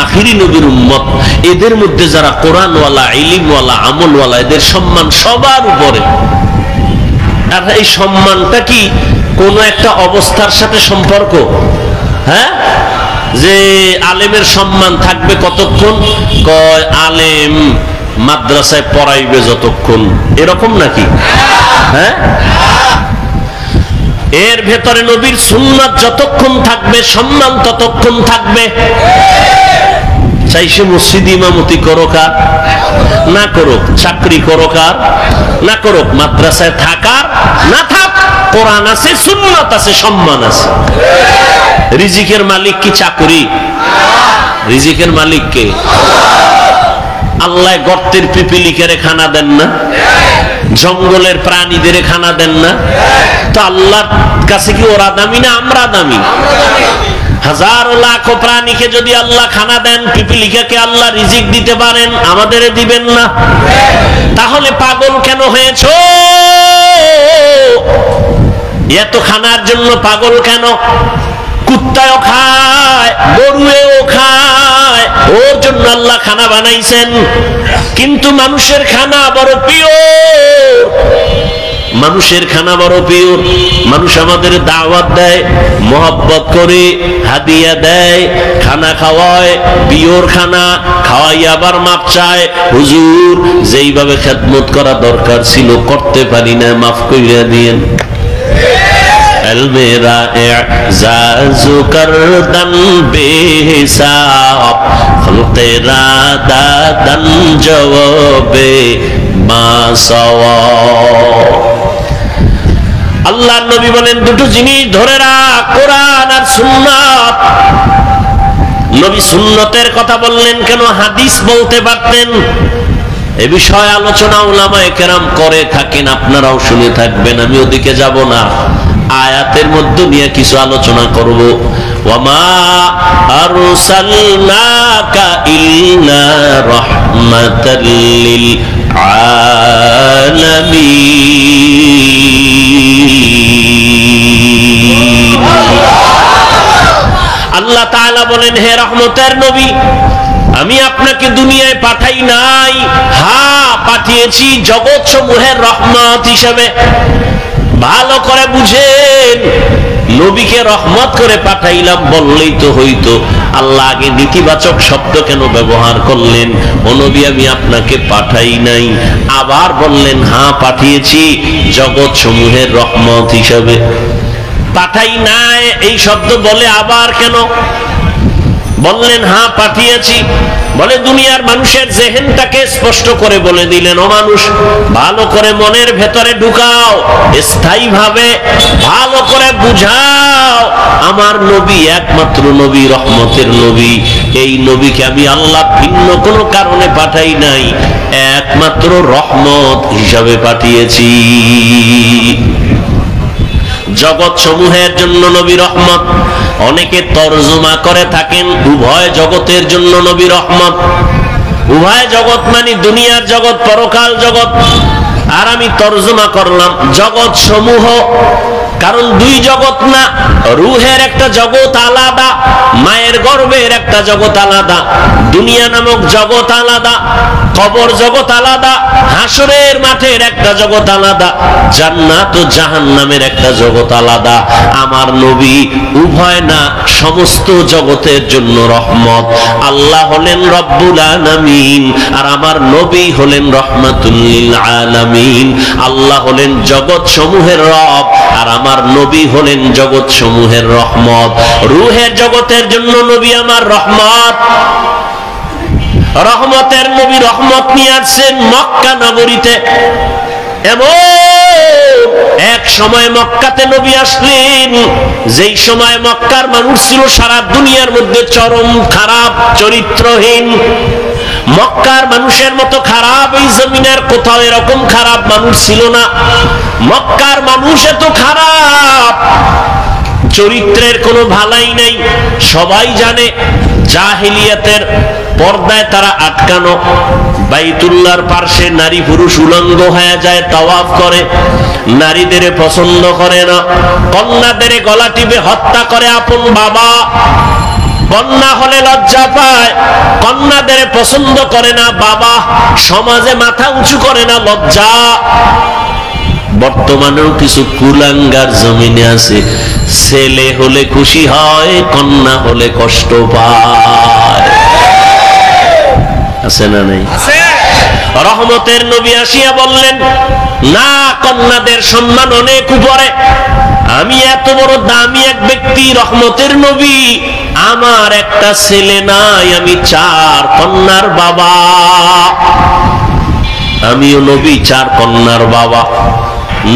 আখিরি নবীর উম্মত, এদের মধ্যে যারা কোরআনওয়ালা, ইলমওয়ালা, আমলওয়ালা, এদের সম্মান সবার উপরে। আর এই সম্মানটা কি কোন একটা অবস্থার সাথে সম্পর্ক? হ্যাঁ, যে আলেমের সম্মান থাকবে কতক্ষণ? কয় আলেম মাদ্রাসায় পড়াইবে যতক্ষণ, এরকম নাকি? হ্যাঁ, এর ভেতরে নবীর সুন্নাত যতক্ষণ থাকবে সম্মান ততক্ষণ থাকবে। চাইছে মসজিদ ইমামতি করুক আর না করুক, চাকরি করুক আর না করুক, মাদ্রাসায় থাকার না থাক, কোরআন আছে, সুন্নাত আছে, সম্মান আছে। রিজিকের মালিক কি চাকরি? রিজিকের মালিক কে? আল্লাহ গর্তের পিপিলিকের খানা দেন না? জঙ্গলের প্রাণীদের খানা দেন না? তো আল্লাহর কাছে কি ওরা দামি না আমরা দামি? হাজার লাখ প্রাণীকে যদি আল্লাহ খানা দেন, পিপিলিকাকে আল্লাহ রিজিক দিতে পারেন, আমাদের দিবেন না? তাহলে পাগল কেন হয়েছো? এত খানার জন্য পাগল কেন? কুত্তাও খায়, গরুও খায়, ওর জন্য আল্লাহ খানা বানাইছেন। কিন্তু মানুষের খানা বড় পিওর, মানুষের খানা বড় পিওর। মানুষ আমাদের দাওয়াত দেয়, মোহাব্বত করে হাদিয়া দেয়, খানা খাওয়ায়, পিওর খানা খাওয়াই, আবার মাপ চায়, হুজুর যেইভাবে খেদমত করা দরকার ছিল করতে পারি না, মাফ কইরা দিয়েন। মেরা এজাজু করদন বেহিসাব, খলকেরা দাদন জওয়াবে মাসাওয়া। আল্লাহর নবী বলেন দুটো জিনিস ধরে রাখ, কোরআন আর সুন্নাত। নবী সুন্নতের কথা বললেন কেন? হাদিস বলতে পারতেন। এ বিষয়ে আলোচনা উলামায়ে কেরাম করে থাকেন, আপনারাও শুনে থাকবেন, আমি ওদিকে যাব না। আয়াতের মধ্যে নিয়ে কিছু আলোচনা করব। ওয়ামা আরসালনাকা ইল্লা রাহমাতাল লিল আলামিন। আল্লাহ তাআলা বলেন, হে রহমতের নবী, আমি আপনাকে দুনিয়ায় পাঠাই নাই, হ্যাঁ পাঠিয়েছি জগৎ সমূহের রহমত হিসেবে। ভালো করে বুঝেন, নবীকে রহমত করে পাঠাইলাম বললেই তো হইতো। আল্লাহ আগে নেতিবাচক শব্দ কেন ব্যবহার করলেন? ও নবী, আমি আপনাকে পাঠাই নাই। আবার বললেন, হ্যাঁ পাঠিয়েছি জগৎ সমূহের রহমত হিসাবে। পাঠাই নাই এই শব্দ বলে আবার কেন বললেন হ্যাঁ পাঠিয়েছি? বলে দুনিয়ার মানুষের জেহেনটাকে স্পষ্ট করে বলে দিলেন, ও মানুষ ভালো করে মনের ভেতরে ঢুকাও, স্থায়ীভাবে ভালো করে বুঝাও, আমার নবী একমাত্র নবী, রহমতের নবী। এই নবীকে আমি আল্লাহ ভিন্ন কোনো কারণে পাঠাই নাই, একমাত্র রহমত হিসাবে পাঠিয়েছি। জগৎ সমূহের জন্য নবী রহমত। অনেকে তরজমা করে থাকেন উভয় জগতের জন্য নবী রহমত। উভয় জগৎ মানে দুনিয়ার জগৎ, পরকাল জগৎ। আর আমি তরজমা করলাম জগৎ সমূহ, কারণ দুই জগৎ না, রুহের একটা জগৎ আলাদা, মায়ের গর্ভের একটা জগৎ আলাদা, দুনিয়া নামক জগৎ আলাদা, কবর জগৎ আলাদা, হাসরের মাঠের একটা জগৎ আলাদা, জান্নাত ও জাহান্নামের একটা জগৎ আলাদা। আমার নবী উভয় না, সমস্ত জগতের জন্য রহমত। আল্লাহ হলেন রব্বুল আলামিন, আর আমার নবী হলেন রহমাতুল লিল আলামিন। আল্লাহ হলেন জগৎ সমূহের রব, আর আমার নবী হলেন জগৎ সমূহের রহমত। রুহের জগতের জন্য নবী আমার রহমত। রহমতের নবী রহমত নিয়ে আসছেন মক্কা নগরীতে। এমন এক সময় মক্কাতে নবী আসলেন, যেই সময় মক্কার মানুষ ছিল সারা দুনিয়ার মধ্যে চরম খারাপ, চরিত্রহীন। মক্কার মানুষের মতো খারাপ এই জমিনের কোথাও এরকম খারাপ মানুষ ছিল না। মক্কার মানুষ এত খারাপ, চরিত্রের কোনো ভালাই নাই। সবাই জানে জাহিলিয়াতের পর্দায় তারা আটকানো, বাইতুল্লাহর পার্শ্বে নারী পুরুষ উলঙ্গ হয়ে যায়, তাওয়াফ করে, নারীদের পছন্দ করে না, কন্যাদের গলা টিপে হত্যা করে আপন বাবা, কন্যা হলে লজ্জা পায়, কন্যাদের পছন্দ করে না বাবা, সমাজে মাথা উঁচু করে না, লজ্জা। বর্তমানেও কিছু কুলাঙ্গার জমিনে আছে, ছেলে হলে খুশি হয়, কন্যা হলে কষ্ট পায়। আছে না নেই? রহমতের নবী আসিয়া বললেন, না, কন্যাদের সম্মান অনেক উপরে। আমি এত বড় দামি এক ব্যক্তি, রহমতের নবী, আমার একটা ছেলে নাই, আমি 4 কন্যার বাবা। আমিও নবী, 4 কন্যার বাবা।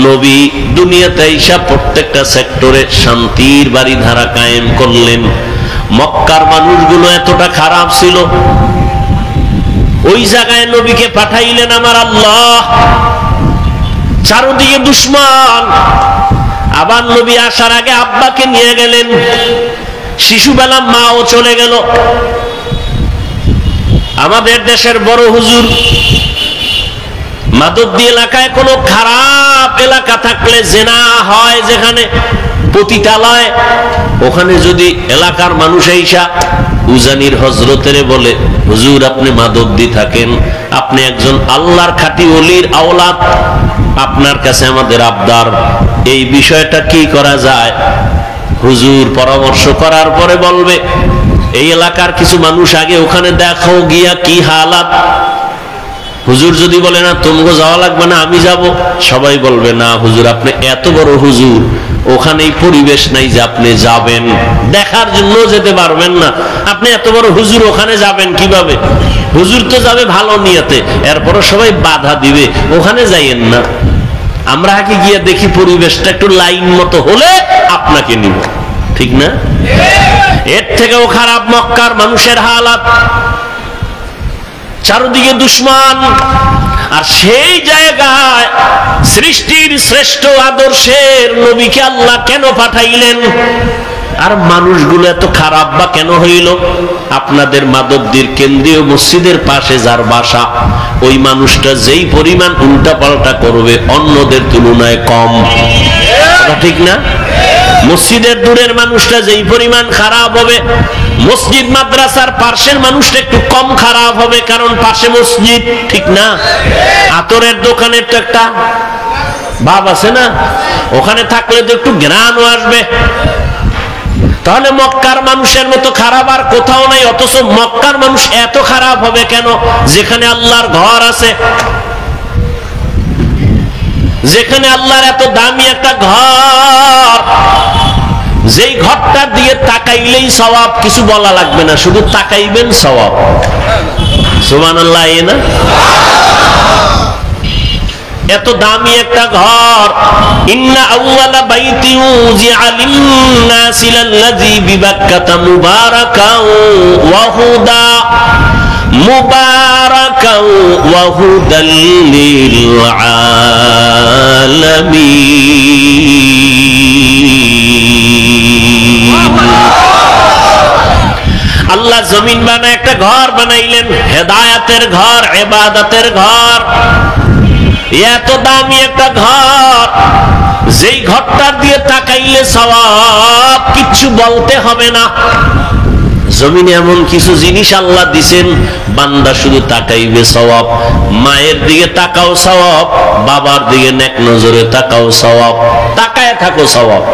নবী দুনিয়াতে আইসা প্রত্যেকটা সেক্টরে শান্তির বাড়ি ধারা কায়েম করলেন। মক্কার মানুষগুলো এতটা খারাপ ছিল, ওই জায়গায় নবীকে পাঠাইলেন আমার আল্লাহ। চারদিকে দুশমন। আবার নবী আসার আগে আব্বাকে নিয়ে গেলেন, শিশুবেলা মাও চলে গেল। আমাদের দেশের বড় হুজুর, মাদবদী এলাকায় কোনো খারাপ এলাকা থাকলে, জেনা হয় যেখানে, পতিতালয়, ওখানে যদি এলাকার মানুষ আইসা উজানির হজরতেরে বলে, হুজুর আপনি মাদবদী থাকেন, আপনি একজন আল্লাহর খাঁটি ওলির আওলাদ, আপনার কাছে আমাদের আবদার, এই বিষয়টা কি করা যায়? হুজুর পরামর্শ করার পরে বলবে, এই এলাকার কিছু মানুষ আগে ওখানে দেখো গিয়া কি হালাত। হুজুর যদি বলে, না তোমগো যাওয়া লাগবে না, আমি যাব, সবাই বলবে, না হুজুর আপনি এত বড় হুজুর, ওখানে পরিবেশ নাই যে আপনি যাবেন, দেখার জন্য যেতে পারবেন না, আপনি এত বড় হুজুর ওখানে যাবেন কিভাবে? হুজুর তো যাবে ভালো নিয়তে, এরপরও সবাই বাধা দিবে, ওখানে যাইয়েন না। আমরা আগে গিয়ে দেখি পরিবেশটা একটু লাইন মতো হলে আপনাকে নিব, ঠিক না? এর থেকেও খারাপ মক্কার মানুষের হালাত, চারদিকে দুশমন। আর সেই জায়গায় সৃষ্টির শ্রেষ্ঠ আদর্শের নবীকে আল্লাহ কেন পাঠাইলেন? আর মানুষগুলো এত খারাপ বা কেন হইল? আপনাদের মাদবদীর কেন্দ্রীয় মসজিদের পাশে যার বাসা, ওই মানুষটা যেই পরিমাণ উল্টাপাল্টা করবে অন্যদের তুলনায় কম, ঠিক না? মসজিদের দূরের মানুষটা যেই পরিমাণ খারাপ হবে, মসজিদ মাদ্রাসার পাশের মানুষটা একটু কম খারাপ হবে, কারণ পাশে মসজিদ, ঠিক না? আতরের দোকানের তো একটা ভাব আছে না, ওখানে থাকলে তো একটু ঘ্রাণও আসবে। তাহলে মক্কার মানুষের মতো খারাপ আর কোথাও নাই, অথচ মক্কার মানুষ এত খারাপ হবে কেন? যেখানে আল্লাহর ঘর আছে, যেখানে আল্লাহর এত দামি একটা ঘর, যেই ঘরটার দিকে তাকাইলেই সওয়াব, কিছু বলা লাগবে না, শুধু তাকাইবেন সওয়াব। সুবহানাল্লাহ, না? এত দামি একটা ঘর। ইন্না আউওয়ালা বাইতিন উযিআ লিন-নাসি লাল্লাযী বিবাক্কাতা মুবারাকাও ওয়া হুদা, মুবারাকাও ওয়া হুদাল লিল আলামিন। আল্লাহ জমিন বানায় একটা ঘর বানাইলেন, হেদায়েতের ঘর, ইবাদতের ঘর। এত দামি একটা ঘর, যেই ঘরটার দিয়ে তাকাইলে সওয়াব, কিচ্ছু বলতে হবে না। জমিনে এমন কিছু জিনিস আল্লাহ দিছেন, বান্দা শুধু তাকাইবে সওয়াব। মায়ের দিকে তাকাও সওয়াব, বাবার দিকে নেক নজরে তাকাও সওয়াব, তাকায় থাকো সওয়াব।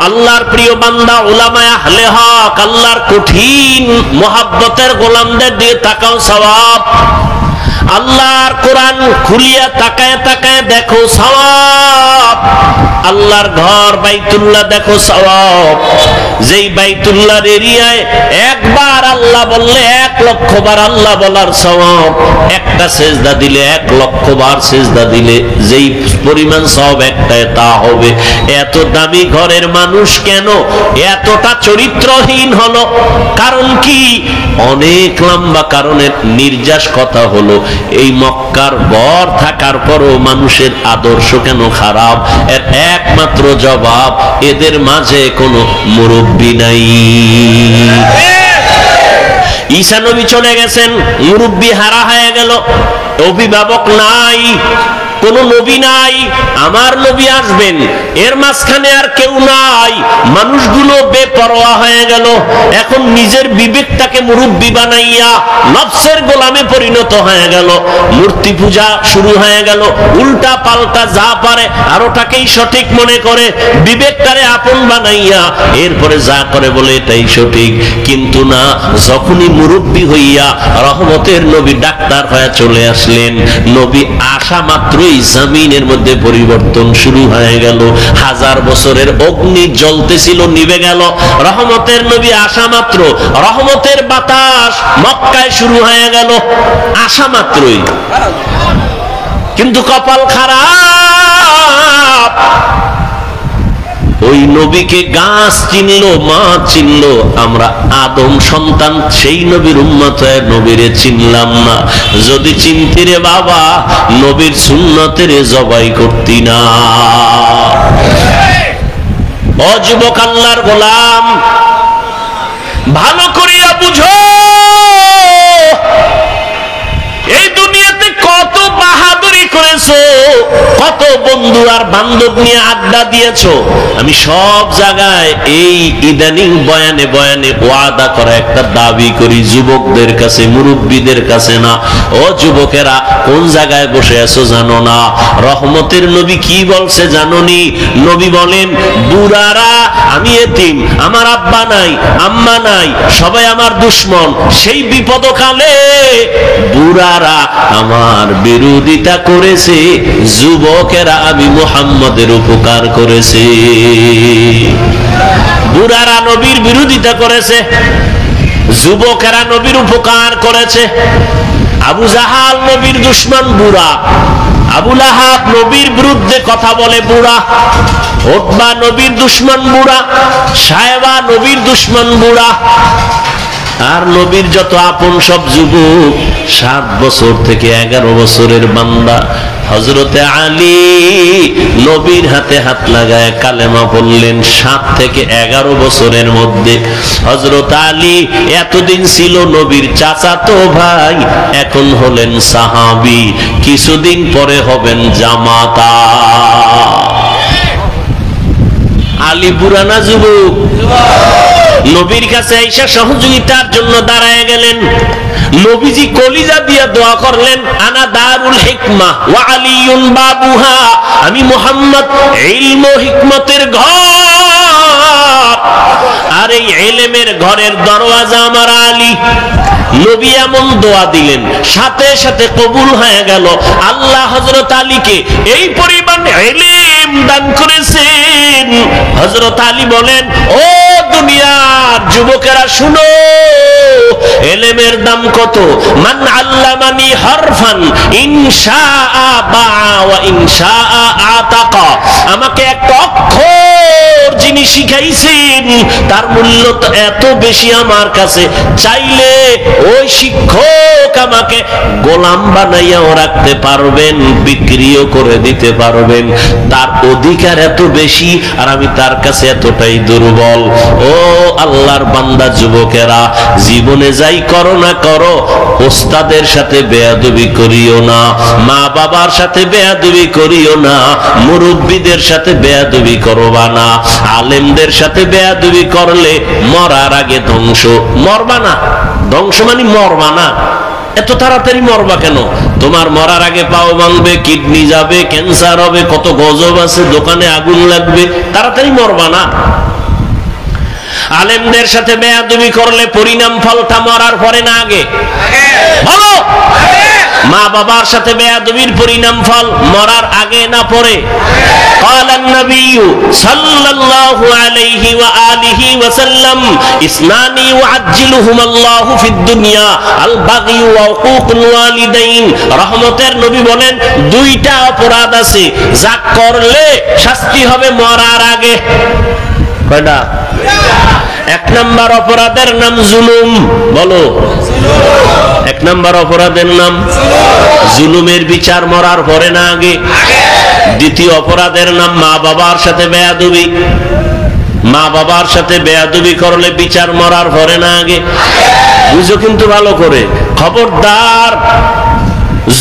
আল্লাহর প্রিয় বান্দা উলামায়ে আহলে হক, আল্লাহর কঠিন মুহাব্বতের গোলামদের দিকে তাকাও সওয়াব। আল্লাহর কোরআন খুলিয়া তাকায় তাকায় দেখো সওয়াব, আল্লাহর ঘর বাইতুল্লাহ দেখো সওয়াব। যেই বাইতুল্লাহর এরিয়ায় একবার আল্লাহ বললে 1,00,000 বার আল্লাহ বলার সওয়াব, একটা সেজদা দিলে 1,00,000 বার সেজদা দিলে যেই পরিমাণ সওয়াব একটায় তা হবে। এত দামি ঘরের মানুষ কেন এতটা চরিত্রহীন হলো? কারণ কি? অনেক লম্বা কারণের নির্যাস কথা হলো, এই মক্কার বর থাকার পরও মানুষের আদর্শ কেন খারাপ? এর একমাত্র জবাব, এদের মাঝে কোনো মুরব্বী নাই। ঈসা নবী চলে গেছেন, মুরব্বী হারা হয়ে গেল, অভিভাবক নাই, কোন নবী নাই। আমার নবী আসবেন, এর মাঝখানে আর কেউ নাই। মানুষগুলো বেপরোয়া হয়ে গেল। এখন নিজের বিবেকটাকে মুরব্বী বানাইয়া নফসের গোলামে পরিণত হয়ে গেল। মূর্তি পূজা শুরু হয়ে গেল, উল্টা পাল্টা যা পারে আর ওটাকেই সঠিক মনে করে, বিবেকটারে আপন বানাইয়া এরপরে যা করে বলে এটাই সঠিক। কিন্তু না, যখনই মুরব্বী হইয়া রহমতের নবী ডাক্তার হয়ে চলে আসলেন, নবী আসা মাত্রই জমিনের মধ্যে পরিবর্তন শুরু হয়ে গেল। 1000 বছরের অগ্নি জ্বলতেছিল, নিভে গেল। রহমতের নবী আসা মাত্র রহমতের বাতাস মক্কায় শুরু হয়ে গেল, আসা মাত্রই। কিন্তু কপাল খারাপ, ওই নবীকে গাছ চিনলো, মাছ চিনলো, আমরা আদম সন্তান সেই নবীর উম্মত হয়ে নবীরে চিনলাম না। যদি চিনতি রে বাবা, নবীর সুন্নতের জবাই করতি না। ও যুবক আল্লাহর গোলাম, ভালো করিয়া বুঝো, এই দুনিয়াতে কত বাহাদুরি করেছো, কত বন্ধু আর বান্ধব নিয়ে আড্ডা দিয়েছো। আমি সব জায়গায় এই ইদানিং বয়ানে বয়ানে ওয়াদা করা একটা দাবি করি যুবকদের কাছে, মুরব্বীদের কাছে না। ও যুবকেরা, কোন জায়গায় বসে আছো জানো না? রহমতের নবী কি বলছে জানোনি? নবী বলেন, বুড়ারা, আমি এতিম, আমার আব্বা নাই, আম্মা নাই, সবাই আমার দুশ্মন, সেই বিপদকালে বুড়ারা আমার বিরোধিতা করেছে, যুবকেরা আমি মুহাম্মদের উপকার করেছে। বুড়ারা নবীর বিরোধিতা করেছে, যুবকেরা নবীর উপকার করেছে। আবু জাহাল নবীর দুশ্মন বুড়া, আবু লাহাব নবীর বিরুদ্ধে কথা বলে বুড়া, উতবা নবীর দুশ্মন বুড়া, সায়বা নবীর দুশ্মন বুড়া। আর নবীর যত আপন সব যুবক, 7 বছর থেকে 11 বছরের বান্দা। হযরতে আলী নবীর হাতে হাত লাগায় কালেমা পড়লেন 7 থেকে 11 বছরের মধ্যে। হযরত আলী এতদিন ছিল নবীর চাচাতো ভাই, এখন হলেন সাহাবী, কিছুদিন পরে হবেন জামাতা। আলী বুড়া না যুবক? নবীর কাছে আইসা সহযোগিতার জন্য দাঁড়ায় গেলেন। নবীজি কলিজা দিয়ে দোয়া করলেন, আনা দারুল হিকমা ওয়া আলিয়ুন বাবুহা, আমি মুহাম্মদ ইলম ও হিকমতের ঘর, আর এই ইলমের ঘরের দরওয়াজা আমার আলী। নবী এমন দোয়া দিলেন, সাথে সাথে কবুল হয়ে গেল। আল্লাহ হযরত আলীকে এই পরিমাণ ইলম দান করেছেন। হযরত আলী বলেন, ও দুনিয়ার যুবকেরা শুনো, ইলমের দাম কত? মান আল্লামানি হারফান ইনশাআ বাআ ওয়া ইনশাআ আতাকা, আমাকে একটা অক্ষর যিনি শিখাইছেন তার মূল্য তো এত বেশি আমার কাছে, চাইলে ওই শিক্ষক আমাকে গোলাম বানাইয়াও রাখতে পারবেন, বিক্রিও করে দিতে পারবেন, তার অধিকার এত বেশি, আর আমি তার কাছে এতটাই দুর্বল। ও আল্লাহর বান্দা যুবকেরা, জীবনে যাই করো না করো, ওস্তাদের সাথে বেয়াদবি করিও না, মা বাবার সাথে বেয়াদবি করিও না, মুরব্বীদের সাথে বেয়াদবি করবা না। আলেমদের সাথে বেয়াদবি করলে মরার আগে ধ্বংস। মরবা না, ধ্বংস মানে মরবা না। এত তাড়াতাড়ি মরবা কেন? তোমার মরার আগে পাও ভাঙবে, কিডনি যাবে, ক্যান্সার হবে, কত গজব আছে, দোকানে আগুন লাগবে, তাড়াতাড়ি মরবা না। আলেমদের সাথে বেয়াদবি করলে পরিণাম ফলটা মরার পরে না আগে? বলো, মা বাবার সাথে বেয়াদবির পরিণাম ফল মরার আগে না পরে? قال النبي صلى الله عليه وآله وسلم اثنان يعجلهما الله في الدنيا البغي وعقوق الوالدين। রহমতের নবী বলেন দুইটা অপরাধ আছে যা করলে শাস্তি হবে মরার আগে। কয়টা? এক নাম্বার অপরাধের নাম জুলুম। বলো, এক নাম্বার অপরাধের নাম জুলুমের বিচার মরার পরে না আগে। দ্বিতীয় অপরাধের নাম মা বাবার সাথে বেয়াদবি। মা বাবার সাথে বেয়াদবি করলে বিচার মরার পরে না আগে। বুঝো কিন্তু ভালো করে, খবরদার।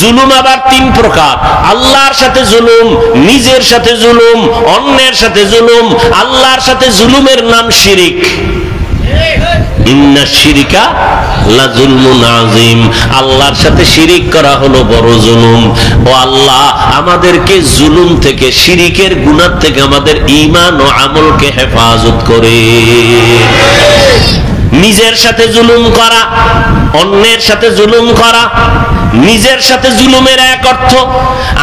জুলুম আবার তিন প্রকার: আল্লাহর সাথে জুলুম, নিজের সাথে জুলুম, অন্যের সাথে জুলুম। আল্লাহর সাথে জুলুমের নাম শিরিক। ইন্না শিরিকা লাযুলমুন আযীম। আল্লাহর সাথে শিরিক করা হলো বড় জুলুম। ও আল্লাহ, আমাদেরকে জুলুম থেকে, শিরিকের গুনাহ থেকে আমাদের ঈমান ও আমলকে হেফাজত করে। নিজের সাথে জুলুম করা, অন্যের সাথে জুলুম করা। নিজের সাথে জুলুমের এক অর্থ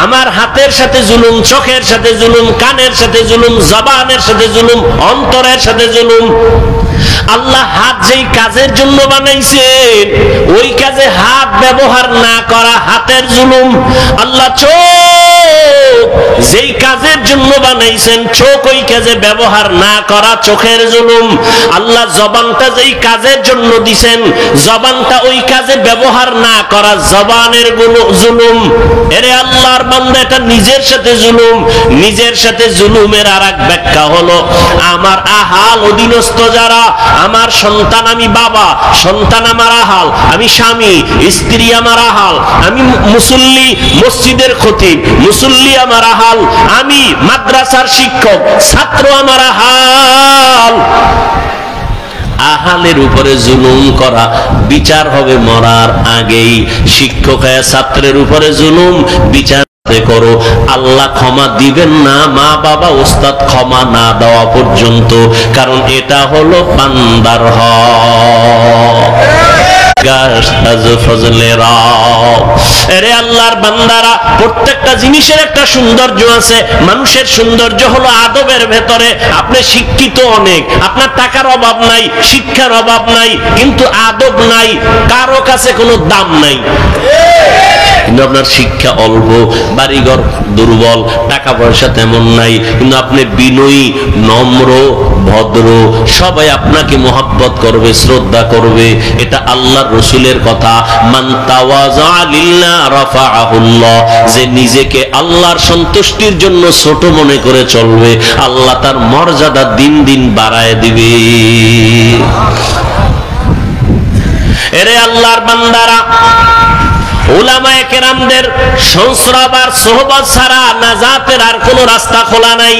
আমার হাতের সাথে জুলুম, চোখের সাথে জুলুম, কানের সাথে জুলুম, জবানের সাথে জুলুম, অন্তরের সাথে জুলুম। আল্লাহ হাত যেই কাজের জন্য বানাইছেন ওই কাজে হাত ব্যবহার না করা হাতের জুলুম। আল্লাহ চোখ যেই কাজের জন্য বানাইছেন চোখ ওই কাজে ব্যবহার না করা চোখের জুলুম। আল্লাহ জবানটা যেই কাজের জন্য দিছেন জবানটা ওই কাজে ব্যবহার না করা জবানের জুলুম। এরে আল্লাহর বান্দা, এটা নিজের সাথে জুলুম। নিজের সাথে জুলুমের আর এক ব্যাখ্যা হলো আমার আহাল অধীনস্থ যারা, আমার সন্তান আমি বাবা, সন্তান আমার আহাল, আমি স্বামী, স্ত্রী আমার আহাল, আমি মুসল্লি, মসজিদের খতিব, মুসল্লি আমার আহাল, আমি মাদ্রাসার শিক্ষক, ছাত্র আমার আহাল। আহালের উপরে জুলুম করা বিচার হবে মরার আগেই। শিক্ষক ছাত্রের উপরে জুলুম বিচার করো, আল্লাহ ক্ষমা দিবেন না মা বাবা ওস্তাদ ক্ষমা না দেওয়া পর্যন্ত, কারণ এটা হলো বান্দার হক। আল্লাহর বান্দারা, প্রত্যেকটা জিনিসের একটা সৌন্দর্য আছে। মানুষের সৌন্দর্য হলো আদবের ভেতরে। আপনি শিক্ষিত অনেক, আপনার টাকার অভাব নাই, শিক্ষার অভাব নাই, কিন্তু আদব নাই, কারো কাছে কোনো দাম নাই। কিন্তু আপনার শিক্ষা অল্প, বাড়িঘর দুর্বল, টাকা পয়সা তেমন নাই, কিন্তু আপনি বিনয়ী, নম্র, ভদ্র, সবাই আপনাকে মহব্বত করবে, শ্রদ্ধা করবে। এটা আল্লাহর রাসূলের কথা, মান তাওয়াযা লিল্লাহ রাফাআহুল্লাহ। যে নিজেকে আল্লাহর সন্তুষ্টির জন্য ছোট মনে করে চলবে, আল্লাহ তার মর্যাদা দিন দিন বাড়ায় দিবে। এরে আল্লাহর বান্দারা, উলামায়ে কেরামদের সংস্রব আর সোহবত ছাড়া নাজাতের আর কোনো রাস্তা খোলা নাই।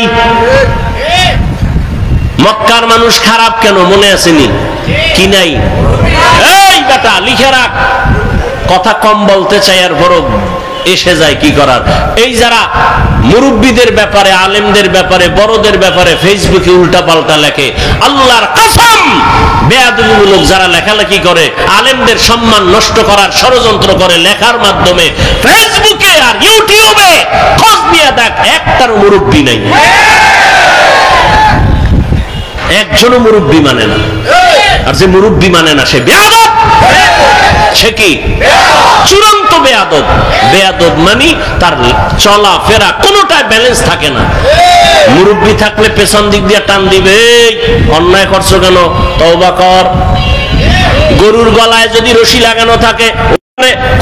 মক্কার মানুষ খারাপ কেন মনে আসেনি? কি নাই? এই বেটা লিখে রাখ, কথা কম বলতে চাই আর বড় এসে যায়, কি করার। এই যারা মুরব্বীদের ব্যাপারে, আলেমদের ব্যাপারে, বড়দের ব্যাপারে ফেসবুকে উল্টা পাল্টা লেখে, আল্লাহর কসম বেয়াদবিমূলক যারা লেখালেখি করে, আলেমদের সম্মান নষ্ট করার ষড়যন্ত্র করে লেখার মাধ্যমে ফেসবুকে আর ইউটিউবে, খোঁজ নিয়ে দেখ একটারও মুরব্বী নাই, একজনও মুরব্বী মানে না। আর যে মুরব্বী মানে না সে বেয়াদব। সে কি? চূড়ান্ত বেয়াদব। বেয়াদব মানে তার চলা ফেরা কোনোটাই ব্যালেন্স থাকে না। মুরব্বী থাকলে পেছন দিক দিয়ে টান দিবে, অন্যায় করছো কেন, তওবা কর। গরুর গলায় যদি রশি লাগানো থাকে,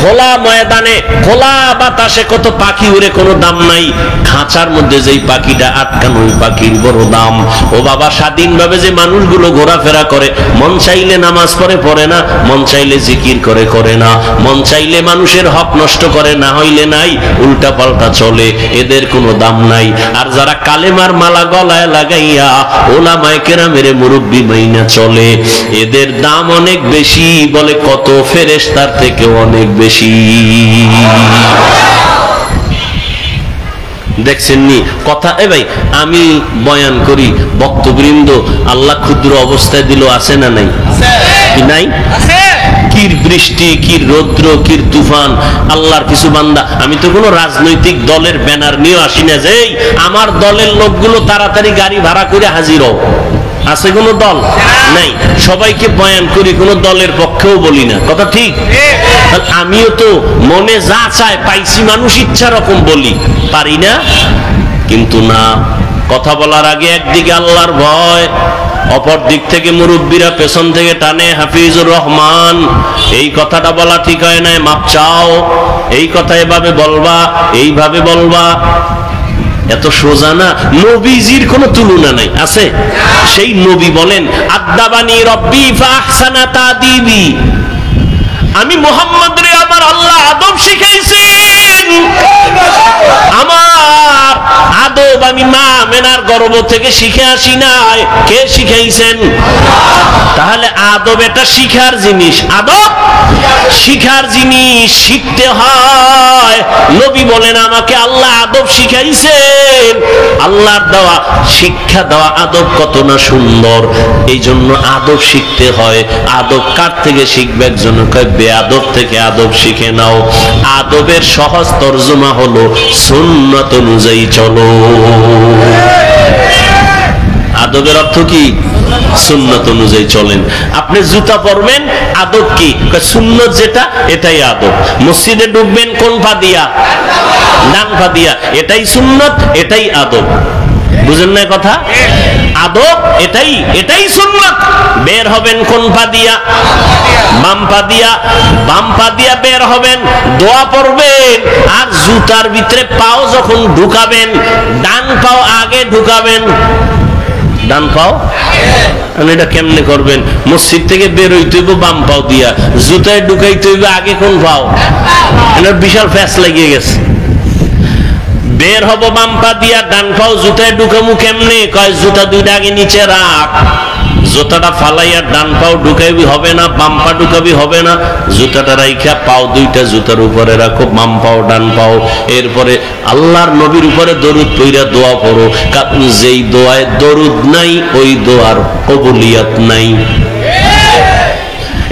খোলা ময়দানে খোলা বাতাসে কত পাখি উড়ে, কোনো দাম নাই। খাঁচার মধ্যে যেই পাখিটা আটকানো, ওই পাখির বড় দাম। ও বাবা, স্বাধীনভাবে যে মানুষগুলো ঘোরাফেরা করে, মন চাইলে নামাজ পড়ে না, মন চাইলে জিকির করে না, মন চাইলে মানুষের হক নষ্ট করে, না হইলে নাই, উল্টা পাল্টা চলে, এদের কোনো দাম নাই। আর যারা কালেমার মালা গলায় লাগাইয়া ওলামায়ে কেরামের মুরব্বি মাইনা চলে, এদের দাম অনেক বেশি, বলে কত ফেরেশতার থেকে অনেক বেশি। দেখছেন নি কথা? এ ভাই, আমি বয়ান করি, বক্তবৃন্দ আল্লাহ ক্ষুদ্র অবস্থায় দিল, আছে না নাই? কি নাই? কি কি বৃষ্টি, কি রৌদ্র, কি তুফান, আল্লাহর কিছু বান্দা। আমি তো কোনো রাজনৈতিক দলের ব্যানার নিয়ে আসি না যে আমার দলের লোকগুলো তাড়াতাড়ি গাড়ি ভাড়া করে হাজির হও। আছে কোনো দল নাই, সবাইকে বয়ান করি, কোনো দলের পক্ষেও বলি না, কথা ঠিক? আমিও তো মনে যা চায় পাইছি, মানুষ ইচ্ছা রকম বলি, পারি না? কিন্তু না, কথা বলার আগে একদিকে আল্লাহর ভয়, অপর দিক থেকে মুরব্বীরা পেছন থেকে টানে হাফিজুর রহমান, এই কথাটা বলা ঠিক হয় না, মাপ চাও, এই কথা এভাবে বলবা, এইভাবে বলবা। এত সোজা না। নবীজির কোনো তুলনা নাই, আছে? সেই নবী বলেন আদাবানি রব্বি ফাহসানা তাদিবি, আমি মুহাম্মদ রে আমার আল্লাহ আদব শিখাইছেন। আমার আদব আমি মা মেনার গর্ভ থেকে শিখে আসি নাই, কে শিখাইছেন? তাহলে আদব এটা শিখার জিনিস, আদব শিখার জিনিস, শিখতে হয়। নবী বলেন আমাকে আল্লাহ আদব শিখাইছেন। আল্লাহর দেওয়া শিক্ষা দেওয়া আদব কত না সুন্দর, এই জন্য আদব শিখতে হয়। আদব কার থেকে শিখবে? একজন কয় বেয়াদব থেকে আদব শিখে নাও। আদবের সহজ তর্জমা হলো সুন্নাত অনুযায়ী চলো। আদবের অর্থ কি? সুন্নাত অনুযায়ী চলেন। আপনি জুতা পরবেন, আদব কি? সুন্নত যেটা, এটাই আদব। মসজিদে ঢুকবেন কোন পা দিয়া? ডান পা দিয়া, এটাই সুন্নত, এটাই আদব। বুঝেন না কথা? আদব এটাই, এটাই সুন্নাত। বের হবেন কোন পা দিয়া? বাম পা দিয়া। বাম পা দিয়া বের হবেন, দোয়া পড়বেন, আর জুতার ভিতরে পাও যখন ঢুকাবেন, ডান পাও আগে ঢুকাবেন। ডান পাও এটা কেমনে করবেন? মসজিদ থেকে বের হইতে হইব বাম পাও দিয়া, জুতায় ঢুকাইতে হইব আগে কোন পাও? এটা বিশাল ফ্যাস লাগিয়ে গেছে। বের হব বাম পা দিয়া, ডান পাও জুতায় ঢুকামু কেমনে? কয় জুতা দুইটা আগে নিচে রাখ, জুতাটা ফালাইয়া ডান পাও ঢুকাইবি হবে না, বাম পা ঢুকাবি হবে না। জুতাটা রাইখা পাও দুইটা জুতার উপরে রাখো, বাম পাও ডান পাও। এরপরে আল্লাহর নবীর উপরে দরুদ পইরা দোয়া পড়ো, কারণ যেই দোয়ায় দরুদ নাই ওই দোয়ার কবুলিয়ত নাই।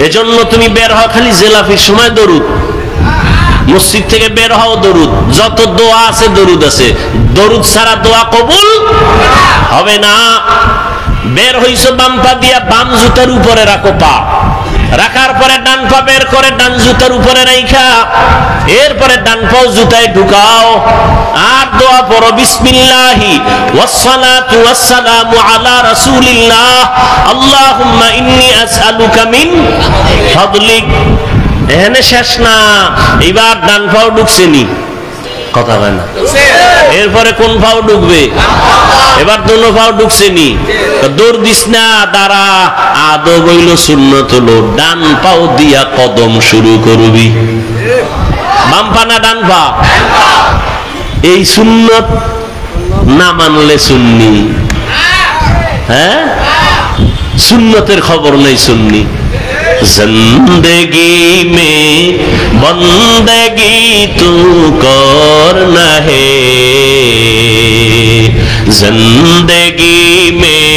এজন্য তুমি বের হও খালি জেলাফির সময় দরুদ, মসজিদ থেকে বের হও দরুদ, যত দোয়া আছে দরুদ আছে, দরুদ ছাড়া দোয়া কবুল হবে না। বের হইছো বাম পা দিয়া, বাম জুতার উপরে রাখো পা, রাখার পরে ডান পা বের করে ডান জুতার উপরে রাইখা এরপরে ডান পাও জুতায় ঢুকাও, আর দোয়া পড়ো বিসমিল্লাহি ওয়াসসালাতু ওয়াসসালামু আলা রাসূলিল্লাহ আল্লাহুম্মা ইন্নী আসআলুকা মিন ফাদলিক। এখানে শেষ না, এইবার ডান পাও ঢুকছেনি, কথা হয় না। এরপরে কোন পাও ঢুকবে? এবার দোনো পাও ঢুকছেনি, দৌড় দিস না, দাঁড়া। আদব হইল, সুন্নত হলো ডান পাও দিয়া কদম শুরু করবি। বাম পা না ডান পা? এই সুন্নত না মানলে সুন্নি। হ্যাঁ, সুন্নতের খবর নেই সুন্নি। जिंदगी में बंदगी तू करना है, जिंदगी में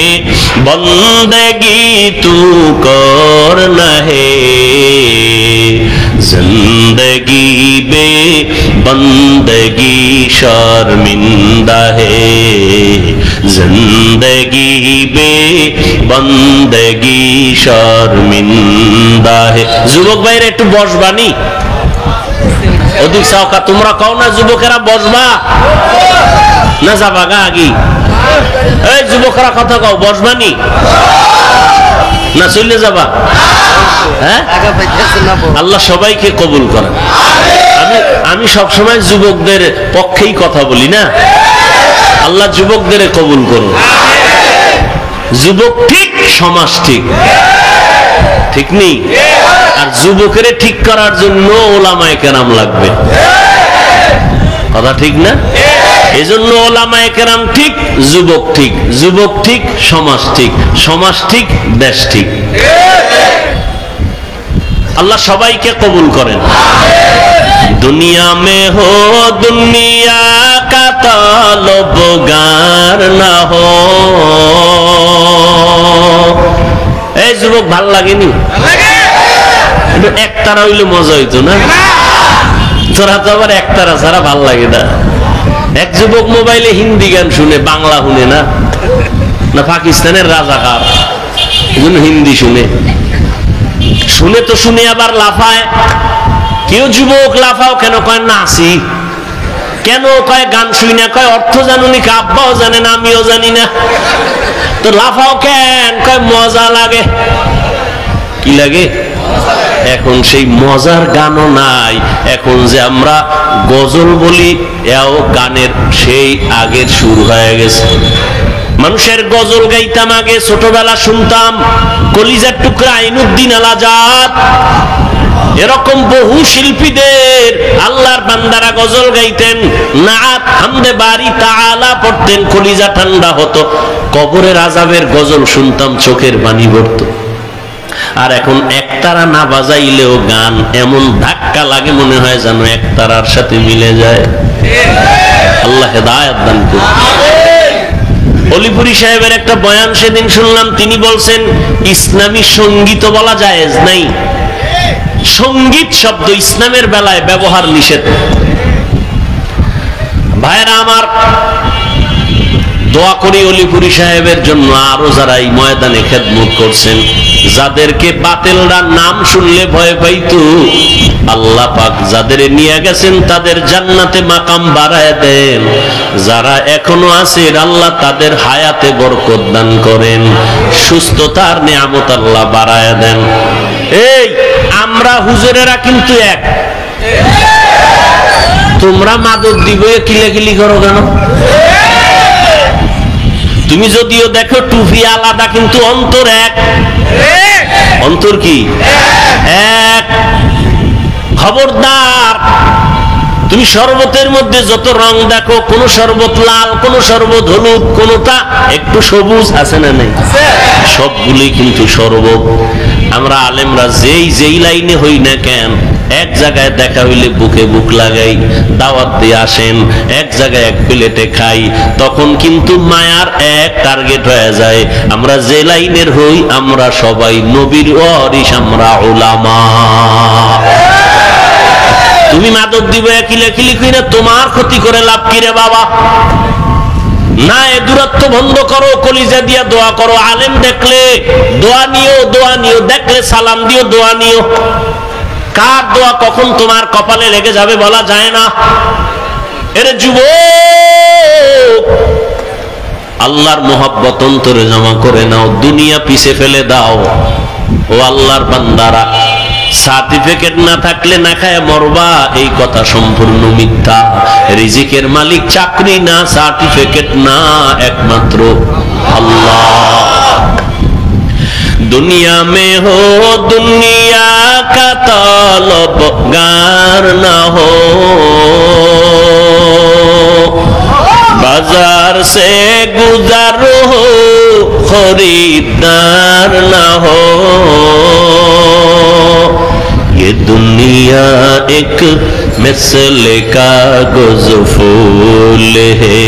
बंदगी तू करना है, जिंदगी में बंदगी शर्मिंदा है, जिंदगी में बंदगी शर्मिंदा है। যুবক ভাইরা একটু বসবানি, অধিক সাওকা তোমরা কও না যুবকেরা বসবা না যাবা গা আগি? এই যুবকরা কথা কও, বসবানি না চলে যাবা? হ্যাঁ, আল্লাহ সবাইকে কবুল করেন। আমি সবসময় যুবকদের পক্ষেই কথা বলি না, আল্লাহ যুবকদের কবুল করুন। যুবক ঠিক, সমাজ ঠিক, ঠিক নেই? আর যুবকের ঠিক করার জন্য ওলামায়ে কেরাম লাগবে, কথা ঠিক না? এজন্য ওলামায়ে কেরাম ঠিক, যুবক ঠিক, যুবক ঠিক, সমাজ ঠিক, সমাজ ঠিক, দেশ ঠিক। আল্লাহ সবাইকে কবুল করেন। দুনিয়া মে হো দুনিয়া কা তালবগার না হো। এই যুবক ভাল লাগেনি? একতারা হইলে মজা হইতো না? তোরা তো আবার একতারা ছাড়া ভাল লাগে না। এক যুবক মোবাইলে হিন্দি গান শুনে, বাংলা শুনে না, না পাকিস্তানের রাজাকার হিন্দি শুনে, শুনে তো শুনে আবার লাফায়। কেউ যুবক লাফাও কেন? কয় নাচি। কেন? কয় গান শুই না। কয় অর্থ জানুনি, আব্বাও জানে না, আমিও জানি না। তো লাফাও কেন? কয় মজা লাগে। কি লাগে? এখন সেই মজার গানও নাই। এখন যে আমরা গজল বলি, এও গানের সেই আগের শুরু হয়ে গেছে। মানুষের গজল গাইতাম আগে, ছোটবেলা শুনতাম কলিজার টুকরা আইনুদ্দিন আল আজাদ, এরকম বহু শিল্পীদের আল্লাহর বান্দারা গজল গাইতেন, নাআত হামদে বারি তাআলা পড়তেন, কলিজা ঠান্ডা হতো। কবরের আযাবের গজল শুনতাম, চোখের পানি পড়তো। আর এখন একতারা না বাজাইলেও গান এমন ধাক্কা লাগে, মনে হয় যেন একতারার সাথে মিলে যায়। আল্লাহ হেদায়েত দান করুন। অলিপুরি সাহেবের একটা বয়ান সেদিন শুনলাম, তিনি বলছেন ইসলামী সঙ্গীত বলা জায়েজ নাই। সঙ্গীত শব্দ ইসলামের বেলায় ব্যবহার নিষেধ। ভাইরা আমার, দোয়া করি অলিপুরি সাহেবের জন্য, আরো যারা এই ময়দানে খেদমত করছেন, যাদেরকে বাতিলরা নাম শুনলে ভয় পাইতো, আল্লাহ পাক যাদের নিয়ে গেছেন তাদের জান্নাতে মাকাম বাড়ায় দেন। যারা এখনো আছে, আল্লাহ তাদের হায়াতে বরকত দান করেন, সুস্থতার নিয়ামত আল্লাহ বাড়ায় দেন। এই আমরা হুজুরেরা কিন্তু এক। তোমরা মাদক দিব কিলাকিলি করো কেন? তুমি যদিও দেখো টুপি আলাদা, কিন্তু অন্তর এক। অন্তর কি এক? খবরদার, তুমি শরবতের মধ্যে যত রং দেখো, কোন শরবত লাল, কোন শরবত হলুদ, কোনটা একটু সবুজ, আছে না নাই? সবগুলি কিন্তু শরবত। আমরা আলেমরা যেই লাইনে হই না কেন, এক জায়গায় দেখা হইলে বুকে বুক লাগাই, দাওয়াত দিয়ে আসেন, এক জায়গায় এক প্লেটে খাই, তখন কিন্তু মায়ার এক টার্গেট হয়ে যায়। আমরা যে লাইনের হই, আমরা সবাই নবীর ওয়ারিস, আমরা উলামা। তুমি মাদক দিবে কিলাকিলি কইরা তোমার ক্ষতি করে লাভ কি রে বাবা? না, এ দূরত্ব বন্ধ করো, কলিজা দিয়া দোয়া করো। আলেম দেখলে দোয়া নিও, দোয়া নিও, দেখলে সালাম দিও, দোয়া নিও। কার দোয়া কখন তোমার কপালে লেগে যাবে বলা যায় না। এরে যুবক, আল্লাহর মোহাব্বত অন্তরে জমা করে নাও, দুনিয়া পিছে ফেলে দাও। ও আল্লাহর বান্দারা, সার্টিফিকেট না থাকলে না খায় মরবা, এই কথা সম্পূর্ণ মিথ্যা। রিজিকের মালিক চাকরি না, সার্টিফিকেট না, একমাত্র আল্লাহ। दुनिया में हो दुनिया का तलबगार ना हो, बाजार से गुजर हो खरीदार ना हो। ये दुनिया एक मिसले का गुज़फूल है,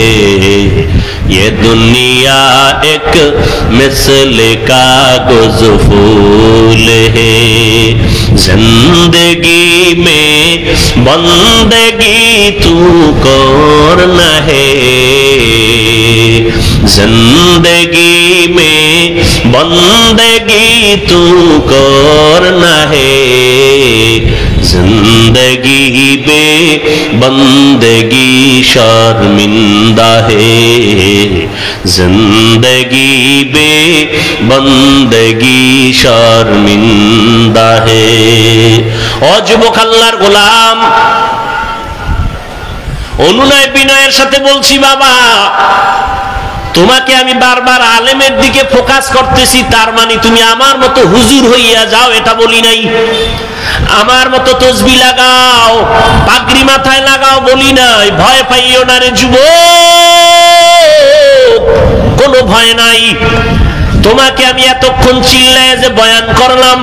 ये दुनिया एक मिसले का गुज़फूल है। जिंदगी में बंदगी तू करना है, जिंदगी में बंदगी तू करना है। जिंदगी बे बंदगी शर्मिंदा है, जिंदगी बे बंदगी शर्मिंदा है। ও যুবক আল্লাহর গোলাম, অনুনয় বিনয়ের সাথে বলছি বাবা, তোমাকে আমি বারবার আলেমের দিকে ফোকাস করতেছি, তার মানে তুমি আমার মতো হুজুর হইয়া যাও এটা বলি নাই। আমার মতো তসবিহ লাগাও, পাগড়ি মাথায় লাগাও বলি নাই। ভয় পাইও না রে যুবক, কোনো ভয় নাই। তোমাকে আমি এতক্ষণ চিল্লায় যে বয়ান করলাম,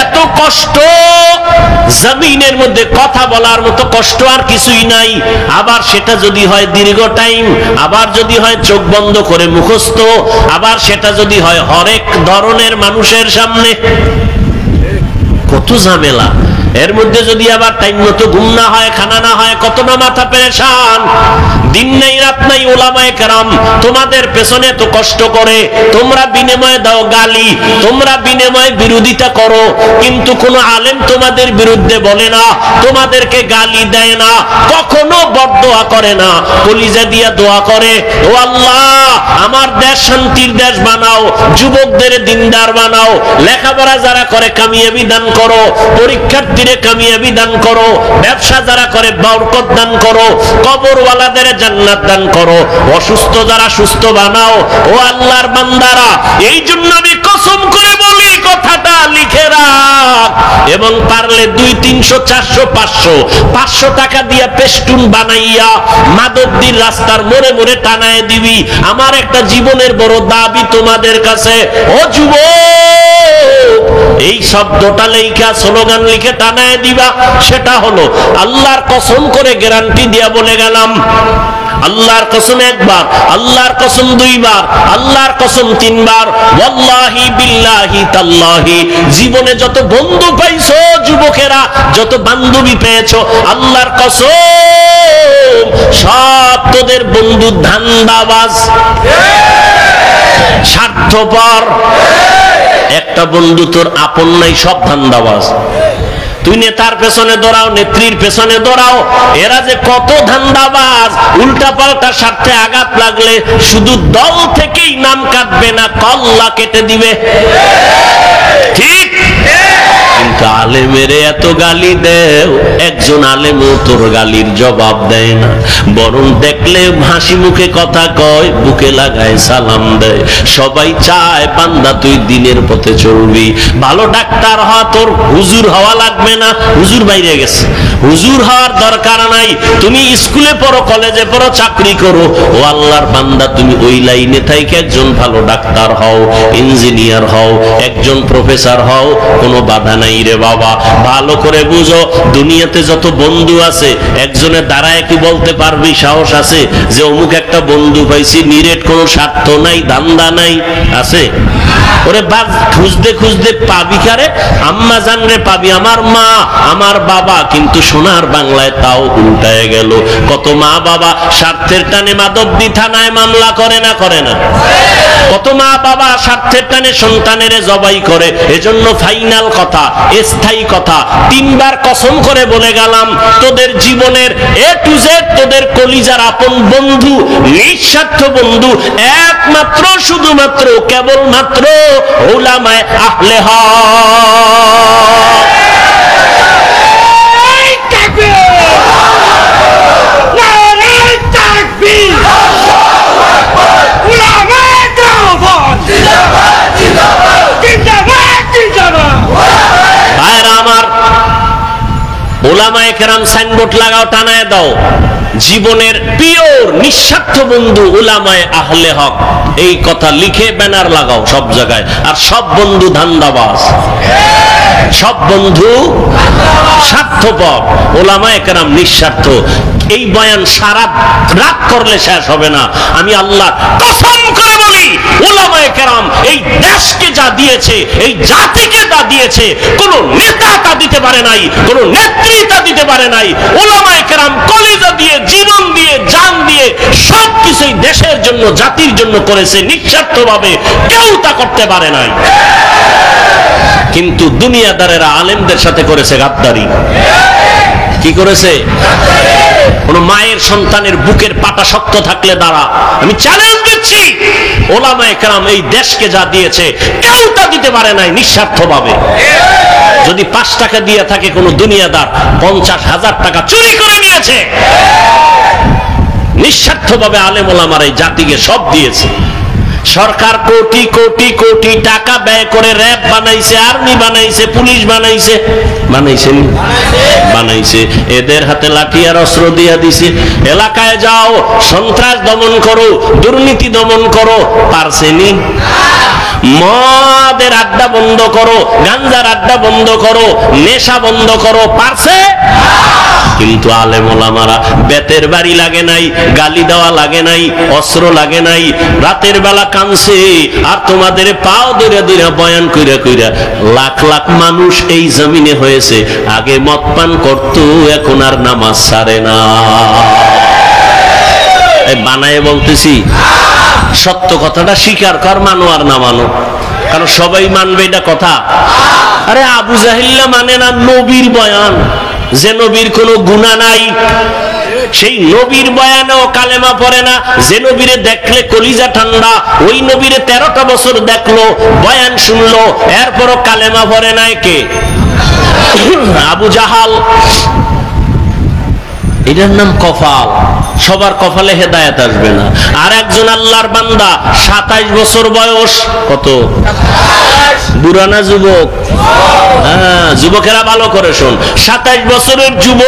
এত কষ্ট জমিনের মধ্যে কথা বলার মতো কষ্ট আর কিছুই নাই। আবার সেটা যদি হয় দীর্ঘ টাইম, আবার যদি হয় চোখ বন্ধ করে মুখস্থ, আবার সেটা যদি হয় হরেক ধরনের মানুষের সামনে, কত ঝামেলা। এর মধ্যে যদি আবার টাইম মতো ঘুম না হয়, খানা না হয়, কত না মাথা পেরেশান। দিন নাই রাত নাই উলামায়ে কেরাম তোমাদের পেছনে তো কষ্ট করে, তোমরা বিনিময়ে দাও গালি, তোমরা বিনিময়ে বিরোধিতা করো, কিন্তু কোনো আলেম তোমাদের বিরুদ্ধে বলে না, তোমাদেরকে গালি দেয় না, কখনো বদদোয়া করে না, কলিজা দিয়া দোয়া করে, ও আল্লাহ আমার দেশ শান্তির দেশ বানাও, যুবকদের দিনদার বানাও, লেখাপড়া যারা করে কামিয়াবি দান করো, পরীক্ষার্থীরে কামিয়াবি দান করো, ব্যবসা যারা করে বরকত দান করো, কবরওয়ালাদের জান্নাত দান করো, অসুস্থ যারা সুস্থ বানাও। ও আল্লাহর বান্দারা, এই জন্য আমি কসম করে বলি কথাটা লিখে রাখ, এবং পারলে 200, 300, 400, 500 টাকা দিয়া পেস্টুন বানাইয়া মাধবদীর রাস্তার মোড়ে মোড়ে টানায় দিবি। আমার একটা জীবনের বড় দাবি তোমাদের কাছে, ও যুবক, এই শব্দটা লেখা স্লোগান লিখে টানায় দিবা। সেটা হলো আল্লাহর কসম করে গ্যারান্টি দিয়া বলে গেলাম, আল্লাহর কসম একবার, আল্লাহর কসম দুইবার, আল্লাহর কসম তিনবার, ওয়াল্লাহি বিল্লাহি তাল্লাহি, জীবনে যত বন্ধু পাইছো যুবকেরা, যত বান্ধবী পেয়েছো, আল্লাহর কসম সব তোদের বন্ধু ধান্দাবাজ, স্বার্থপর। একটা বন্ধু তোর আপন নাই, সব ধান্দাবাজ। তুই নেতার পেছনে দৌড়াও, নেত্রীর পেছনে দৌড়াও, এরা যে কত ধান্দাবাজ, উল্টা পাল্টা স্বার্থে আঘাত লাগলে শুধু দল থেকেই নাম কাটবে না, কল্লা কেটে দিবে, ঠিক? কিন্তু আলেমেরে এত গালি দেও, একজন আলেমও তোর গালির জবাব দেয় না, বরং দেখলে হাসি মুখে কথা কয়, বুকে লাগায় সালাম দেয়। সবাই চায় বান্দা তুই দিনের পথে চলবি, ভালো ডাক্তার হওয়া, তোর হুজুর হওয়া লাগবে না, হুজুর বাইরে গেছে, হুজুর হওয়ার দরকার নাই, তুমি স্কুলে পড়ো, কলেজে পড়ো, চাকরি করো, ও আল্লাহর বান্দা তুমি ওই লাইনে থাইকে একজন ভালো ডাক্তার হও, ইঞ্জিনিয়ার হও, একজন প্রফেসর হও, কোনো বাধা নাই রে বাবা। ভালো করে বুঝো, দুনিয়াতে যত বন্ধু আছে, একজনে দাঁড়ায় কি বলতে পারবি, সাহস আছে যে অমুক একটা বন্ধু পাইছি, নিরেট কোনো স্বার্থ নাই, দান্দা নাই, আছে? ওরে বাপ, খুঁজতে খুঁজতে পাবি কারে? আম্মা জানরে পাবি, আমার মা, আমার বাবা, কিন্তু সোনার বাংলায় তাও উল্টায় গেল। কত মা বাবা স্বার্থের টানে মাধবদী থানায় মামলা করে না, করে না? কত মা বাবা স্বার্থের টানে সন্তানের জবাই করে। এজন্য ফাইনাল কথা, স্থায়ী কথা, 3 বার কসম করে বলে গেলাম, তোদের জীবনের A to Z, তোদের কলিজার আপন বন্ধু, নিঃস্বার্থ বন্ধু, একমাত্র শুধুমাত্র কেবলমাত্র উলামায়ে আহলে হক। উলামায়ে কেরাম সাইনবোর্ড লাগাও, টানায় দাও, জীবনের পিওর নিঃস্বার্থ বন্ধু উলামায়ে আহলে হক, এই কথা লিখে ব্যানার লাগাও সব জায়গায়। আর সব বন্ধু ধান্দাবাজ, সব বন্ধু স্বার্থপর, উলামায়ে কেরাম নিঃস্বার্থ। এই বয়ান সারা রাত করলে শেষ হবে না। আমি আল্লাহর কসম করে বলি, উলামায়ে কেরাম এই দেশকে যা দিয়েছে, এই জাতিকে যা দিয়েছে, কোন নেতা তা দিতে পারে নাই, কোন নেত্রী তা দিতে পারে নাই। উলামায়ে কেরাম কলিজা দিয়ে, জীবন দিয়ে, জান দিয়ে সবকিছুই দেশের জন্য, জাতির জন্য করেছে, নিঃস্বার্থভাবে, কেউ তা করতে পারে নাই। কিন্তু দুনিয়াদারেরা আলেমদের সাথে করেছে গাদ্দারি। কি করেছে? কোন মায়ের সন্তানের বুকের পাটা শক্ত থাকলে দাঁড়া। আমি চ্যালেঞ্জ দিচ্ছি, উলামায়ে কেরাম এই দেশকে যা দিয়েছে কেউ তা দিতে পারে নাই নিঃস্বার্থভাবে। যদি 5 টাকা দিয়ে থাকে কোন দুনিয়াদার, 50,000 টাকা চুরি করে নিয়েছে। নিঃস্বার্থভাবে আলেম ওলামার এই জাতিকে সব দিয়েছে। সরকার কোটি কোটি কোটি টাকা ব্যয় করে র‍্যাব বানাইছে, আর্মি বানাইছে, পুলিশ বানাইছে, বানাইছে। এদের হাতে লাঠি আর অস্ত্র দিয়া দিছে, এলাকায় যাও, সন্ত্রাস দমন করো, দুর্নীতি দমন করো, পারছেনি? মদের আড্ডা বন্ধ করো, গাঞ্জার আড্ডা বন্ধ করো, নেশা বন্ধ করো, পারছে? কিন্তু আলেম ওলামারা বেতের বাড়ি লাগে নাই, গালি দেওয়া লাগে নাই, অস্ত্র লাগে নাই, রাতের বেলা কানছে আর তোমাদের পাও ধরে ধরে বয়ান কইরা কইরা লাখ লাখ মানুষ এই জমিনে হয়েছে। আগে মদ পান করত, এখন আর নামাজ ছাড়ে না। বানায় বলতেছি, সত্য কথাটা স্বীকার কর, মানো আর না মানো, কারণ সবাই মানবে এটা কথা। আরে আবু জাহিল্লা মানে না নবীর বয়ান, যে নবীর কোনো গুনাহ নাই, সেই নবীর বয়ানেও কালেমা পড়ে না। যে নবীরে দেখলে কলিজা ঠান্ডা, ওই নবীরে 13টা বছর দেখলো, বয়ান শুনলো, এরপরও কালেমা পড়ে নাই। কে? আবু জাহাল। এটার নাম কপাল। সবার কপালে হেদায়েত আসবে না। আর একজন আল্লাহর বান্দা 27 বছর বয়স, কত বুড়া না যুবক? হ্যাঁ, যুবকেরা ভালো করে শোন, 27 বছরের যুবক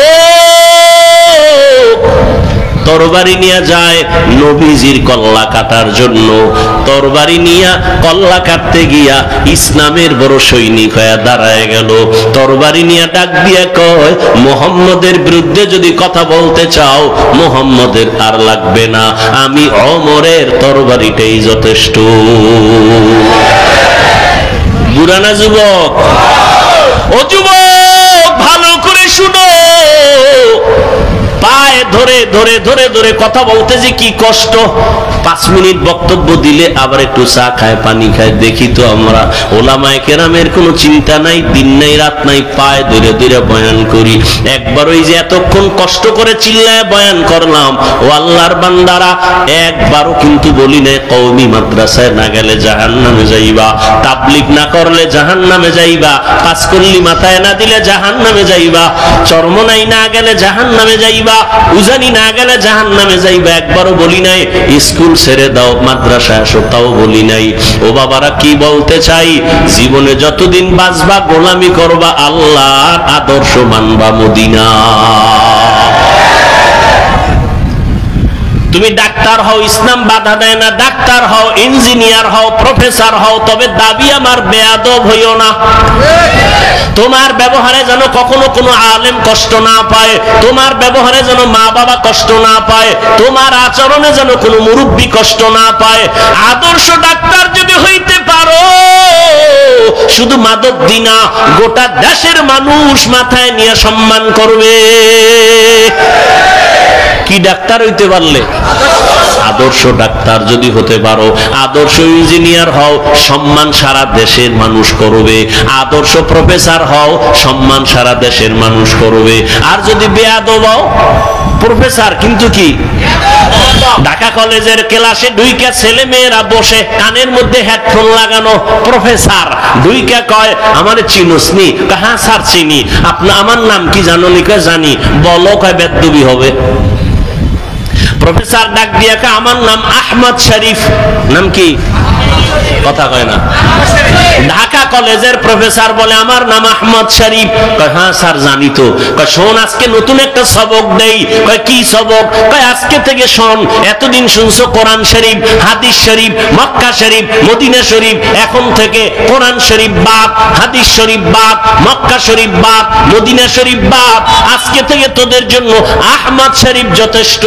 তরবারি নিয়ে যায় নবীজির কল্লা কাটার জন্য। তরবারি নিয়ে কল্লা কাটতে গিয়া ইসলামের বড় সৈনিক হয়ে দাঁড়ায় গেল। তরবারি নিয়ে ডাক দিয়া কয়, মুহাম্মদের বিরুদ্ধে যদি কথা বলতে চাও, মুহাম্মদের আর লাগবে না, আমি ওমরের তরবারিটাই যথেষ্ট। বুড়া না যুবক? ও যুবক, ভালো করে শুনো, পায়ে ধরে ধরে ধরে ধরে কথা বলতে যে কি কষ্ট। 5 মিনিট বক্তব্য দিলে আবার একটু চা খায়, পানি খায়। দেখি তো আমরা ওলামায়ে কেরামের কোনো চিন্তা নাই, দিন নাই রাত নাই, পায়ে ধরে ধরে বয়ান করি। একবার ওই যে এতক্ষণ কষ্ট করে চিল্লায় বয়ান করলাম, ও আল্লাহর বান্দারা, একবারও কিন্তু বলি নাই কওমি মাদ্রাসায় না গেলে জাহান্নামে যাইবা, তাবলীগ না করলে জাহান্নামে যাইবা, পাঁচ কল্লি মাথায় না দিলে জাহান্নামে যাইবা, চরমনাই না গেলে জাহান্নামে যাইবা, উজানি না গেলে জাহান্নামে যাইবা। একবারও বলি নাই স্কুল ছেড়ে দাও, মাদ্রাসায় আসো, তাও বলি নাই। ও বাবারা, কি বলতে চাই, জীবনে যতদিন বাঁচবা গোলামি করবা, আল্লাহর আদর্শ মানবা, মদিনা। তুমি ডাক্তার হও, ইসলাম বাধা দেয় না, ডাক্তার হও, ইঞ্জিনিয়ার হও, প্রফেসর হও, তবে দাবি আমার বেয়াদব হইও না। তোমার ব্যবহারে যেন কখনো কোনো আলেম কষ্ট না পায়, তোমার ব্যবহারে যেন মা বাবা কষ্ট না পায়, তোমার আচরণে যেন কোনো মুরব্বী কষ্ট না পায়। আদর্শ ডাক্তার যদি হইতে পারো, শুধু মাদক দিনা, গোটা দেশের মানুষ মাথায় নিয়ে সম্মান করবে। কি ডাক্তার হইতে পারলে? আদর্শ ডাক্তার যদি হতে পারো, আদর্শ ইঞ্জিনিয়ার হও, সম্মান সারা দেশের মানুষ করবে। আদর্শ প্রফেসর হও, সম্মান সারা দেশের মানুষ করবে। আর যদি বেয়াদব হও, প্রফেসর কিন্তু কি ঢাকা কলেজের ক্লাসে ঢুইকা ছেলে মেয়েরা বসে, কানের মধ্যে হেডফোন লাগানো, প্রফেসর ঢুইকা কয়, আমারে চিনোস নি? হ্যাঁ স্যার চিনি। আমার নাম কি জানো? লিখে জানি। বলো, কয় বেদবি হবে। প্রফেসর ডাক দিয়া কয়, আমার নাম আহমদ শরীফ। নাম কি? কথা কয় না। ঢাকা কলেজের প্রফেসর বলে, আমার নাম আহমদ শরীফ। কয়, হ্যাঁ স্যার জানি তো। কয়, শোন, আজকে নতুন একটা সবক দেই। কয়, কি সবক? কয়, আজকে থেকে শোন, এতদিন শুনছো কোরআন শরীফ, হাদিস শরীফ, মক্কা শরীফ, মদিনা শরীফ, এখন থেকে কোরআন শরীফ বাদ, হাদিস শরীফ বাদ, মক্কা শরীফ বাদ, মদিনা শরীফ বাদ। আজকে থেকে তোদের জন্য আহমদ শরীফ যথেষ্ট।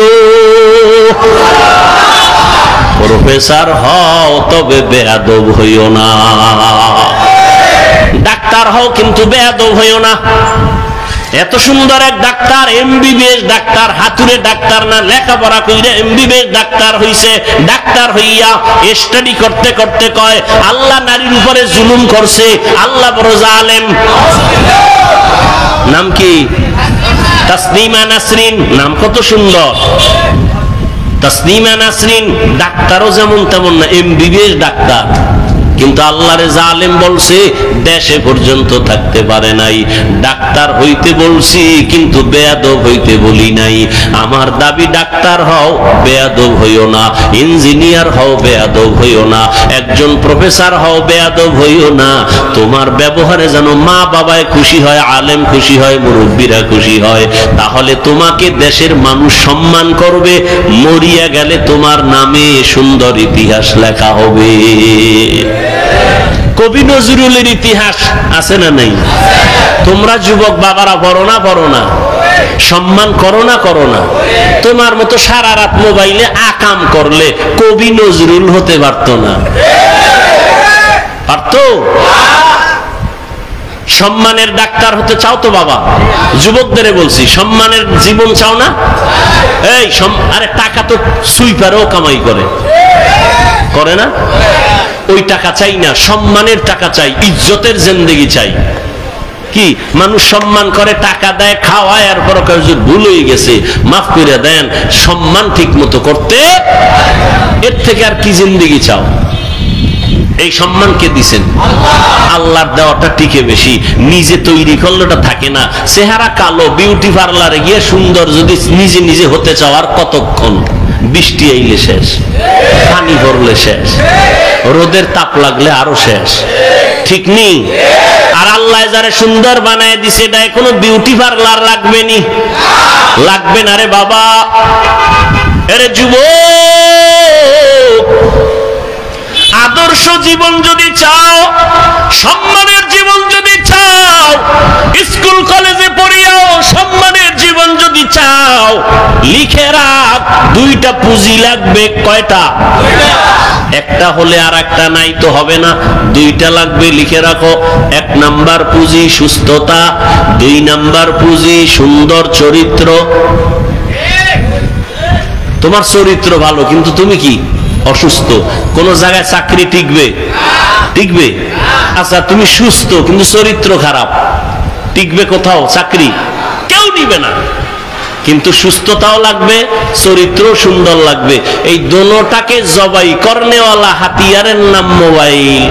প্রফেসর হও, তবে বেয়াদব হইও না। ডাক্তার হও, কিন্তু বেয়াদব হইও না। এত সুন্দর এক ডাক্তার, এমবিবিএস ডাক্তার, হাতুড়ে ডাক্তার না, লেখাপড়া কইরা এমবিবিএস ডাক্তার হইছে। ডাক্তার হইয়া স্টাডি করতে করতে কয়, আল্লাহ নারীর উপরে জুলুম করছে, আল্লাহ বড় জালেম। নাম কি? তাসনিমা নাসরিন। নাম কত সুন্দর, তাসনিমা নাসরিন। ডাক্তারও যেমন তেমন না, এমবিবিএস ডাক্তার। কিন্তু আল্লাহরে জালেম বলছে, দেশে পর্যন্ত থাকতে পারে নাই। ডাক্তার হইতে বলছি, কিন্তু বেয়াদব হইতে বলি নাই। আমার দাবি, ডাক্তার হও, বেয়াদব হইও না। ইঞ্জিনিয়ার হও, বেয়াদব হইও না। একজন প্রফেসর হও, বেয়াদব হইও না। তোমার ব্যবহারে যেন মা বাবায় খুশি হয়, আলেম খুশি হয়, মুরব্বীরা খুশি হয়। তাহলে তোমাকে দেশের মানুষ সম্মান করবে। মরিয়া গেলে তোমার নামে সুন্দর ইতিহাস লেখা হবে। কবি নজরুলের ইতিহাস আছে না নাই? তোমরা যুবক বাবারা পড়ো না, সম্মান করো না। তোমার মতো সারা রাত মোবাইলে আকাম করলে কবি নজরুল হতে পারতো না? পারতো? সম্মানের ডাক্তার হতে চাও তো বাবা? যুবকদের বলছি, সম্মানের জীবন চাও না? এই আরে টাকা তো সুইপারও কামাই করে না? ওই টাকা চাই না, সম্মানের টাকা চাই, ইজ্জতের জিন্দেগি চাই। কি মানুষ সম্মান করে, টাকা দেয়, খাওয়ায়, আর পর ভুল হয়ে গেছে মাফ করে দেন, সম্মান ঠিক মতো করতে, এর থেকে আর কি জিন্দেগি চাও? এই সম্মান কে দিছেন? আল্লাহর দেওয়াটা টিকে বেশি, নিজে তৈরি করলে ওটা থাকে না। চেহারা কালো, বিউটি পার্লারে গিয়ে সুন্দর যদি নিজে হতে চাও, আর কতক্ষণ? বৃষ্টি আইলে শেষ, পানি ভরলে শেষ, রোদের তাপ লাগলে আরো শেষ, ঠিক নেই? আর আল্লাহ যারা সুন্দর বানায় দিছে, এটা কোনো বিউটি পার্লার লাগবে নি? লাগবে না রে বাবা। আরে যুবক, আদর্শ জীবন যদি চাও, সম্মানের জীবন যদি চাও, স্কুল কলেজে পড়িয়াও সম্মানের জীবন যদি চাও, লিখে রাখ, দুইটা পুঁজি লাগবে। কয়টা? একটা হলে আর একটা নাই তো হবে না, দুইটা লাগবে, লিখে রাখো। 1 নাম্বার পুঁজি সুস্থতা, 2 নাম্বার পুঁজি সুন্দর চরিত্র। তোমার চরিত্র ভালো কিন্তু তুমি কি অসুস্থ, কোন জায়গায় চাকরি টিকবে? আচ্ছা তুমি সুস্থ কিন্তু চরিত্র খারাপ, টিকবে কোথাও? চাকরি কেউ নিবে না। কিন্তু সুস্থতাও লাগবে, চরিত্র সুন্দর লাগবে। এই দোনোটাকে জবাই করনেওয়ালা হাতিয়ারের নাম মোবাইল।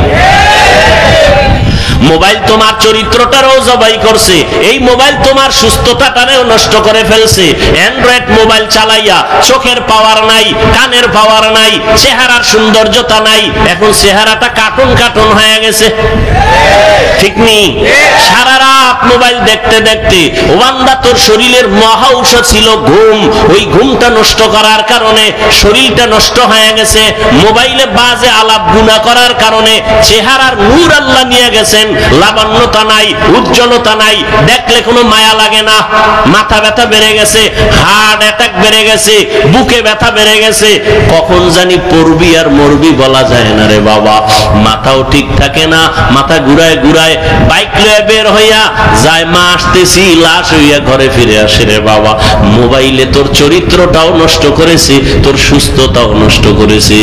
মোবাইল তোমার চরিত্রটারও জবাই করছে, এই মোবাইল তোমার সুস্থতাটারেও নষ্ট করে ফেলছে। অ্যান্ড্রয়েড মোবাইল চালাইয়া চোখের পাওয়ার নাই, কানের পাওয়ার নাই, চেহারার সৌন্দর্যতা নাই, এখন চেহারাটা কার্টুন হয়ে গেছে, ঠিক নেই? সারা রাত মোবাইল দেখতে দেখতে ও বান্দা, তোর শরীরের মহা ঔষধ ছিল ঘুম, ওই ঘুমটা নষ্ট করার কারণে শরীরটা নষ্ট হয়ে গেছে। মোবাইলে বাজে আলাপ গুনাহ করার কারণে চেহারার নূর আল্লাহ নিয়ে গেছেন, লাবণ্যতা নাই, উজ্জ্বলতা নাই, দেখলে কোনো মায়া লাগে না। মাথা ব্যথা বেড়ে গেছে, হার্ট অ্যাটাক বেড়ে গেছে, বুকে ব্যথা বেড়ে গেছে, কখন জানি পড়বি আর মরবি বলা যায় না রে বাবা। মাথাও ঠিক থাকে না, মাথা ঘুরায় বাইক লয়ে বের হইয়া যায়, মা আসতেছি, লাশ হইয়া ঘরে ফিরে আসে রে বাবা। মোবাইলে তোর চরিত্রটাও নষ্ট করেছে, তোর সুস্থতাও নষ্ট করেছে।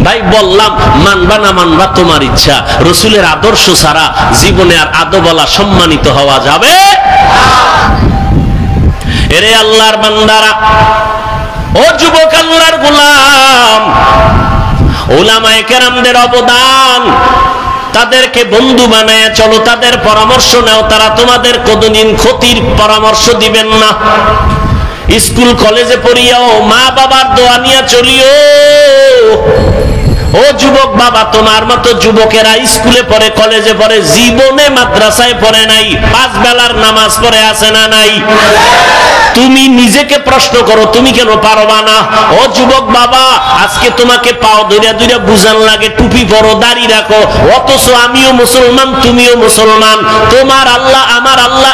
ভাই বললাম, মানবা না মানবা তোমার ইচ্ছা, রসুলের আদর্শ ছাড়া জীবনে আর আদবলা সম্মানিত হওয়া যাবে। এরে আল্লাহর বান্দারা, ও যুবক আল্লাহর গোলাম, উলামায়ে কেরামদের অবদান, তাদেরকে বন্ধু বানায় চলো, তাদের পরামর্শ নাও, তারা তোমাদের কোনদিন ক্ষতির পরামর্শ দিবেন না। স্কুল কলেজে পড়িয়াও মা বাবার দোয়া নিয়ে চলিও। ও যুবক বাবা, তোমার মতো যুবকেরা স্কুলে পড়ে, কলেজে পড়ে, জীবনে মাদ্রাসায় পড়ে নাই, 5 বেলার নামাজ পড়ে আছে না নাই? তুমি নিজেকে প্রশ্ন করো, তুমি কেন পারবা না? ও যুবক বাবা, আজকে তোমাকে পাও ধইরা বুঝান লাগে, টুপি পরো, দাড়ি রাখো, অথচ আমিও মুসলমান, তুমিও মুসলমান, তোমার আল্লাহ আমার আল্লাহ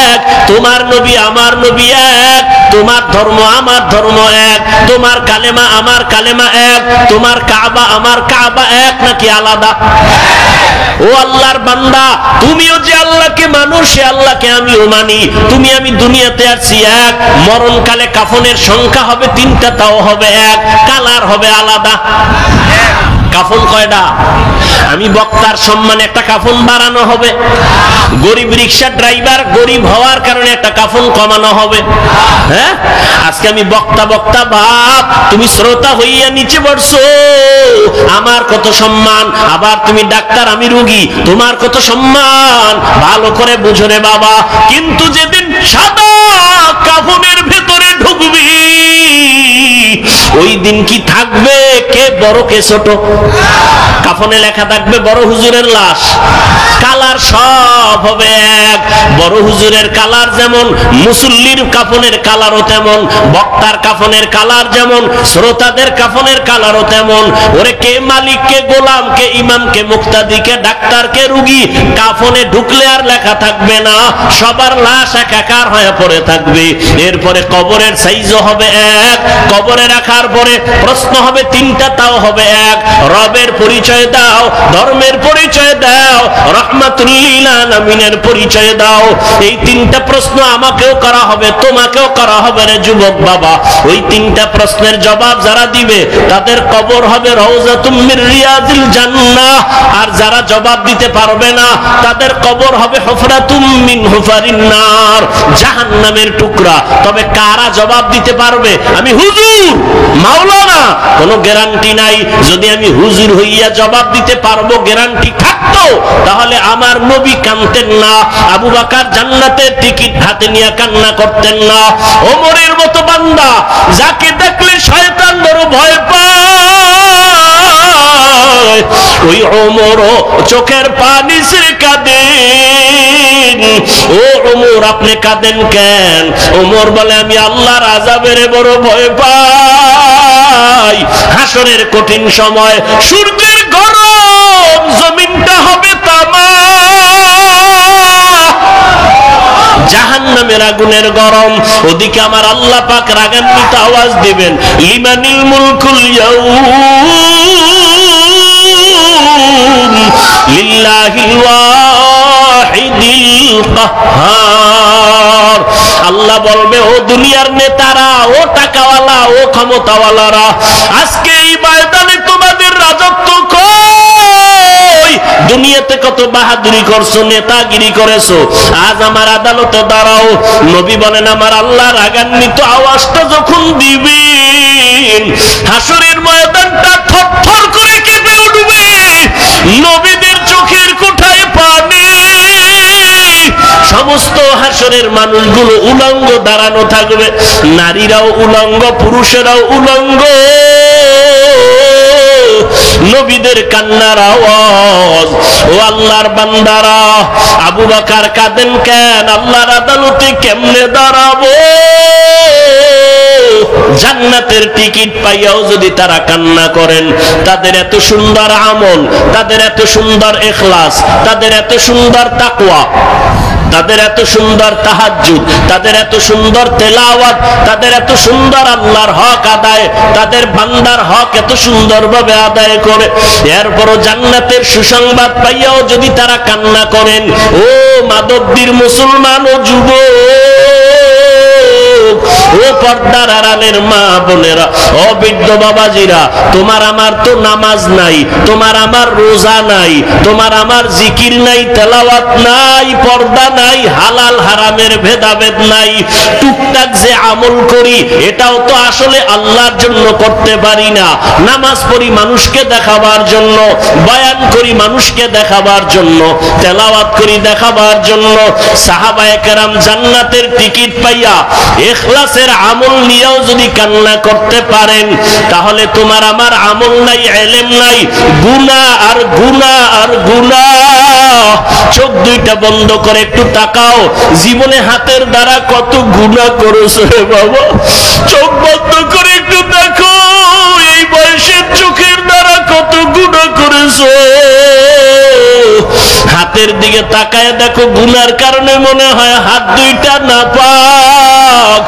এক, তোমার নবী আমার নবী এক, তোমার ধর্ম আমার ধর্ম এক, তোমার কালেমা আমার কালেমা এক, তোমার কাবা আমার কাবা এক, নাকি আলাদা? ও আল্লাহর বান্দা, তুমিও যে আল্লাহকে মানো, সে আল্লাহকে আমিও মানি। তুমি আমি দুনিয়াতে আসছি এক, মরণকালে কাফনের সংখ্যা হবে 3টা, তাও হবে এক, কালার হবে আলাদা। কাফন কয়টা? আমি বক্তার সম্মানে একটা কাফন বাড়ানো হবে, গরিব রিক্সা ড্রাইভার গরিব হওয়ার কারণে একটা কাফন কমানো হবে। হ্যাঁ, আজকে আমি বক্তা ভাব, তুমি শ্রোতা হইয়া নিচে বসছো, আমার কত সম্মান। আবার তুমি ডাক্তার, আমি রোগী, তোমার কত সম্মান। ভালো করে বুঝো রে বাবা। কিন্তু যেদিন সাদা কাফনের ভেতরে ঢুকবি, ওই দিন কি থাকবে কে বড় কে ছোট? কাফনে লেখা থাকবে বড় হুজুরের লাশ, কালার সব হবে এক। বড় হুজুরের কালার যেমন, মুসল্লির কাফনের কালারও তেমন, বক্তার কাফনের কালার যেমন, শ্রোতাদের কাফনের কালারও তেমন। ওরে কে মালিক, কে গোলাম, কে ইমাম, কে মুক্তাদি, কে ডাক্তার, কে রুগী, কাফনে ঢুকলে আর লেখা থাকবে না, সবার লাশ একাকার হয়ে পড়ে থাকবে। এরপরে কবরের সাইজও হবে এক, কবরে রাখার পরে প্রশ্ন হবে তিনটা, তাও হবে এক। রবের পরিচয় দাও, ধর্মের পরিচয় দাও, রাহমাতুল লিল আলামিনের পরিচয় দাও। এই তিনটা প্রশ্ন আমাকেও করা হবে, তোমাকেও করা হবে রে যুবক বাবা। ওই তিনটা প্রশ্নের জবাব যারা দিবে তাদের কবর হবে রওজাতুম মির রিয়াজিল জান্নাহ, আর যারা জবাব দিতে পারবে না তাদের কবর হবে হুফরাতুম মিন হুফারিন নার, জাহান্নামের টুকরা। তবে কারা জবাব দিতে পারবে? আমি হুজুর, মাওলানা, কোনো গ্যারান্টি নাই। যদি আমি হুজুর হইয়া জবাব দিতে পারবো, গ্যারান্টি থাকতো, তাহলে আমার নবী কাঁদতেন না, আবু বকর জান্নাতের টিকিট হাতে নিয়ে কান্না করতেন না। ওমরের মতো বান্দা যাকে দেখলে শয়তান বড় ভয় পায়, ওই ওমরও চোখের পানি ছেড়ে কাঁদেন। ও ওমর, আপনি কাঁদেন কেন? ওমর বলে, আমি আল্লাহর আযাবের বড় ভয় পাই। হাসরের কঠিন সময় সূর্যের গরম, জমিনটা হবে তামা, জাহান্নামের আগুনের গরম। ওদিকে আমার আল্লাহ পাক রাগান্বিত আওয়াজ দিবেন, লিমানিল মুলকুল ইয়াউম লিল্লাহিল ওয়াহিদিল কাহ্হার। আল্লাহ বলবে, ও দুনিয়ার নেতারা, ও টাকাওয়ালা, ও ক্ষমতাওয়ালারা, আজকে এই ময়দানে তোমাদের রাজত্ব কই? দুনিয়াতে কত বাহাদুরি করছো, নেতাগিরি করেছো, আজ আমার আদালতে দাঁড়াও। নবী বলেন, আমার আল্লাহ রাগান্বিত আওয়াজটা যখন দিবেন, হাসরের ময়দানটা থরথর করে কেঁপে উঠবে, নবীদের চোখের কোঠায় পানি, সমস্ত হাসরের মানুষগুলো উলঙ্গ দাঁড়ানো থাকবে, নারীরাও উলঙ্গ, পুরুষেরাও উলঙ্গ। নবীদের কান্নার আওয়াজ। ও আল্লাহর বান্দারা, আবু বকর কাঁদেন কেন? আল্লাহর আদালতে কেমনে দাঁড়াবো? জান্নাতের টিকিট পাইয়াও যদি তারা কান্না করেন, তাদের এত সুন্দর আমল, তাদের এত সুন্দর ইখলাস, তাদের এত সুন্দর তাকওয়া, তাদের এত সুন্দর তাহাজ্জুদ, তাদের এত সুন্দর তেলাওয়াত, তাদের এত সুন্দর আল্লাহর হক আদায়, তাদের বান্দার হক এত সুন্দরভাবে আদায় করে, এরপরও জান্নাতের সুসংবাদ পাইয়াও যদি তারা কান্না করেন, ও মাদবদীর মুসলমান ও যুবক, ও পর্দার আড়ালের মা বোনেরা, ও বৃদ্ধ বাবাজিরা, তোমার আমার তো নামাজ নাই, তোমার আমার রোজা নাই, তোমার আমার জিকির নাই, তেলাওয়াত নাই, পর্দা নাই, হালাল হারামের ভেদাভেদ নাই। টুকটাক যে আমল করি, এটাও তো আসলে আল্লাহর জন্য করতে পারি না। নামাজ পড়ি মানুষকে দেখাবার জন্য, বয়ান করি মানুষকে দেখাবার জন্য, তেলাওয়াত করি দেখাবার জন্য। সাহাবায়ে কেরাম জান্নাতের টিকিট পাইয়া ইখলাসের আমল নিয়েও যদি কান্না করতে পারেন, তাহলে তোমার আমার আমল নাই, ইলম নাই, গুনাহ আর গুনাহ আর গুনাহ। চোখ দুইটা বন্ধ করে একটু তাকাও, জীবনে হাতের দ্বারা কত গুনাহ করেছো রে বাবা। চোখ বন্ধ করে একটু দেখো, এই বয়সের চোখের দ্বারা কত গুনাহ করেছো। হাতের দিকে তাকায় দেখো, গুনার কারণে মনে হয় হাত দুইটা নাপাক,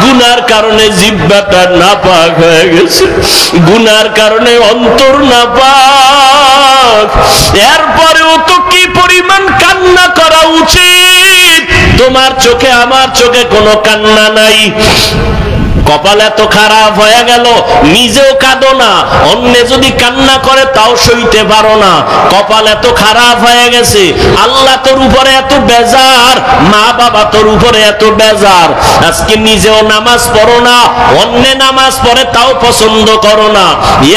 গুনার কারণে জিহ্বাটা নাপাক হয়ে গেছে, গুনার কারণে অন্তর নাপাক। এরপরেও তো কি পরিমাণ কান্না করা উচিত। তোমার চোখে আমার চোখে কোনো কান্না নাই, কপাল এত খারাপ হয়ে গেল, নিজেও কাঁদো না, অন্যে যদি কান্না করে তাও সইতে পারো না। কপাল এত খারাপ হয়ে গেছে, আল্লাহ তোর উপরে এত বেজার, মা বাবা তোর উপরে এত বেজার, আজকে নিজেও নামাজ পড়ো না, অন্যে নামাজ পড়ে তাও পছন্দ করো না।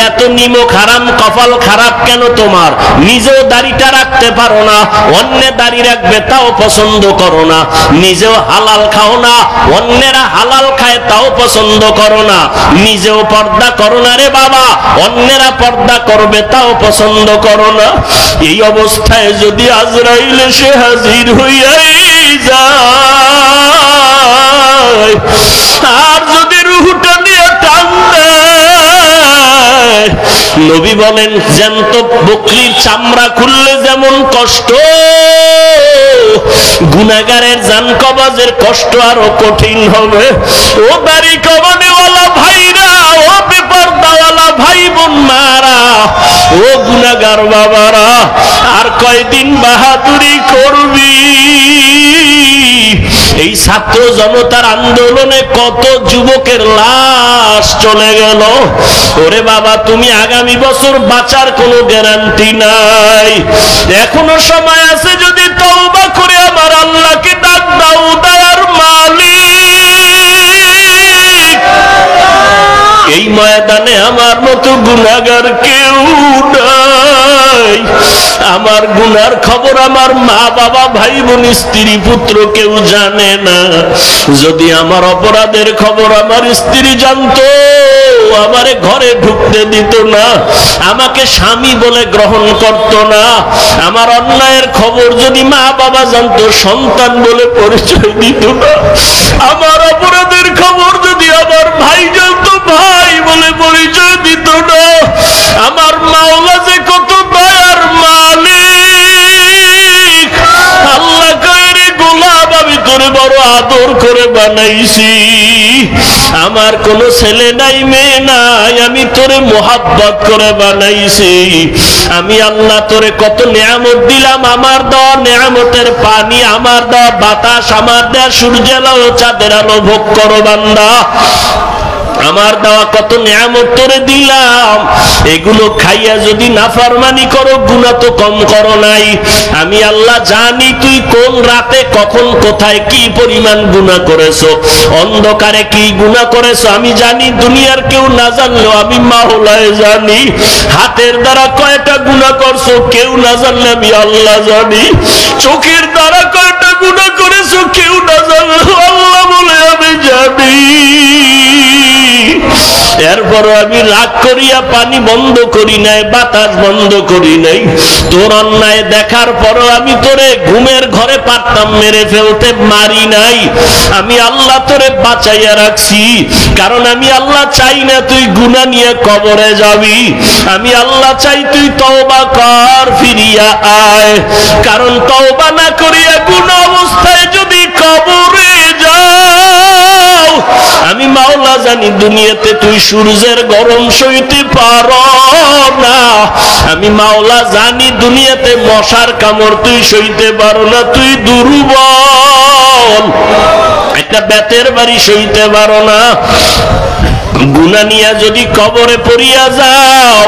এত নিমক হারাম কপাল খারাপ কেন তোমার? নিজেও দাড়িটা রাখতে পারো না, অন্যে দাড়ি রাখবে তাও পছন্দ করো না। নিজেও হালাল খাও না, অন্যেরা হালাল খায় তাও পছন্দ করো না। নিজেও পর্দা করো না রে বাবা, অন্যেরা পর্দা করবে তাও পছন্দ করো না। এই অবস্থায় যদি আজরাইল এসে হাজির হইয়াই যায়, আর যদি রূহটা নিয়ে টান দেয়, নবী বলেন জ্যান্ত বকরির চামড়া খুললে যেমন কষ্ট, গুনাহগারের জান কবজের কষ্ট আরো কঠিন হবে। ও দাড়ি কমানেওয়ালা ভাইরা, ও বেপরদাওয়ালা ভাই বোন মারা, ও গুনাহগার বাবারা, আর কয়দিন বাহাদুরি করবি? এই ছাত্র জনতার আন্দোলনে কত যুবকের লাশ চলে গেল। ওরে বাবা, তুমি আগামী বছর বাঁচার কোনো গ্যারান্টি নাই। এখনো সময় আছে, যদি তওবা করে আমার আল্লাহকে ডাক দাও, দয়ার মালিক। এই ময়দানে আমার মতো গুনাহগার কেউ নাই। আমার গুনার খবর আমার মা বাবা ভাই বোন স্ত্রী পুত্র কেউ জানে না। যদি আমার অপরাধের খবর আমার স্ত্রী জানতো, আমারে ঘরে ঢুকতে দিত না, আমাকে স্বামী বলে গ্রহণ করত না। আমার অন্যায়ের খবর যদি মা বাবা জানতো, সন্তান বলে পরিচয় দিত না। আমার অপরাধের খবর যদি আমার ভাই জানতো, ভাই বলে পরিচয় দিত না। আমার মাওলা যে কত দয়ার মালিক। আল্লাহ কয় রে গোলাম, আমি তোরে বড় আদর করে বানাইছি। আমার কোনো ছেলে নাই, মেয়ে নাই, আমি তোরে মোহাব্বত করে বানাইছি। আমি আল্লাহ তোরে কত নিয়ামত দিলাম, আমার দেওয়া নিয়ামতের পানি, আমার দেওয়া বাতাস, আমার দেওয়া সূর্যের আলো চাঁদের আলো ভোগ করো বান্দা। আমার দেওয়া কত নিয়ামত তোরে দিলাম, এগুলো খাইয়া যদি নাফরমানি করো, গুনাহ তো কম করো নাই। আমি আল্লাহ জানি তুই কোন রাতে কখন কোথায় কি পরিমাণ গুনাহ করেছো, অন্ধকারে কি গুনাহ করেছো আমি জানি। দুনিয়ার কেউ না জানলেও আমি মাওলায় জানি। হাতের দ্বারা কয়টা গুনাহ করছো কেউ না জানলে আমি আল্লাহ জানি। চোখের দ্বারা কয়টা গুনাহ করেছো কেউ না জানলেও আল্লাহ বলে আমি জানি। এরপরও আমি রাগ করিয়া পানি বন্ধ করি নাই, বাতাস বন্ধ করি নাই। তোর অন্যায় দেখার পরও আমি তোরে ঘুমের ঘরে পারতাম মেরে ফেলতে, মারি নাই। আমি আল্লাহ তোরে বাঁচাইয়া রাখছি, কারণ আমি আল্লাহ চাই না তুই গুনাহ নিয়ে কবরে যাবি। আমি আল্লাহ চাই তুই তওবা কর, ফিরিয়া আয়। কারণ তওবা না করিয়া গুনাহ অবস্থায় যদি কবরে যাও, আমি মাওলা জানি দুনিয়াতে তুই সূর্যের গরম সইতে পারো না। আমি মাওলা জানি দুনিয়াতে মশার কামড় তুই সইতে পারো না, তুই দুর্বল, একটা বেতের বাড়ি সইতে পারো না। গুনাহ নিয়া যদি কবরে পড়িয়া যাও,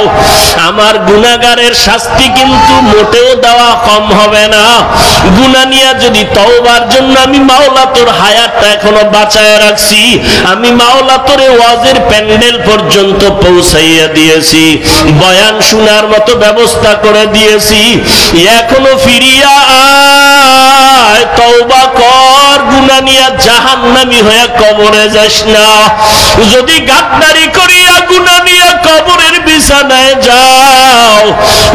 আমার গুনাহগারের শাস্তি কিন্তু মোটেও দেওয়া কম হবে না। গুনাহ নিয়া যদি তওবার জন্য আমি মাওলা তোর হায়াতটা এখনো বাঁচায় রাখছি, আমি মাওলা তোরে ওয়াজের প্যান্ডেল পর্যন্ত পৌঁছাইয়া দিয়েছি, বয়ান শোনার মতো ব্যবস্থা করে দিয়েছি। এখনো ফিরিয়া আয়, তওবা কর, গুনাহ নিয়া জাহান্নামী হয়ে কবরে যাস না। যদি গাদ্দারি করিয়া গুনাহ নিয়া কবরের বিছানায় যাও,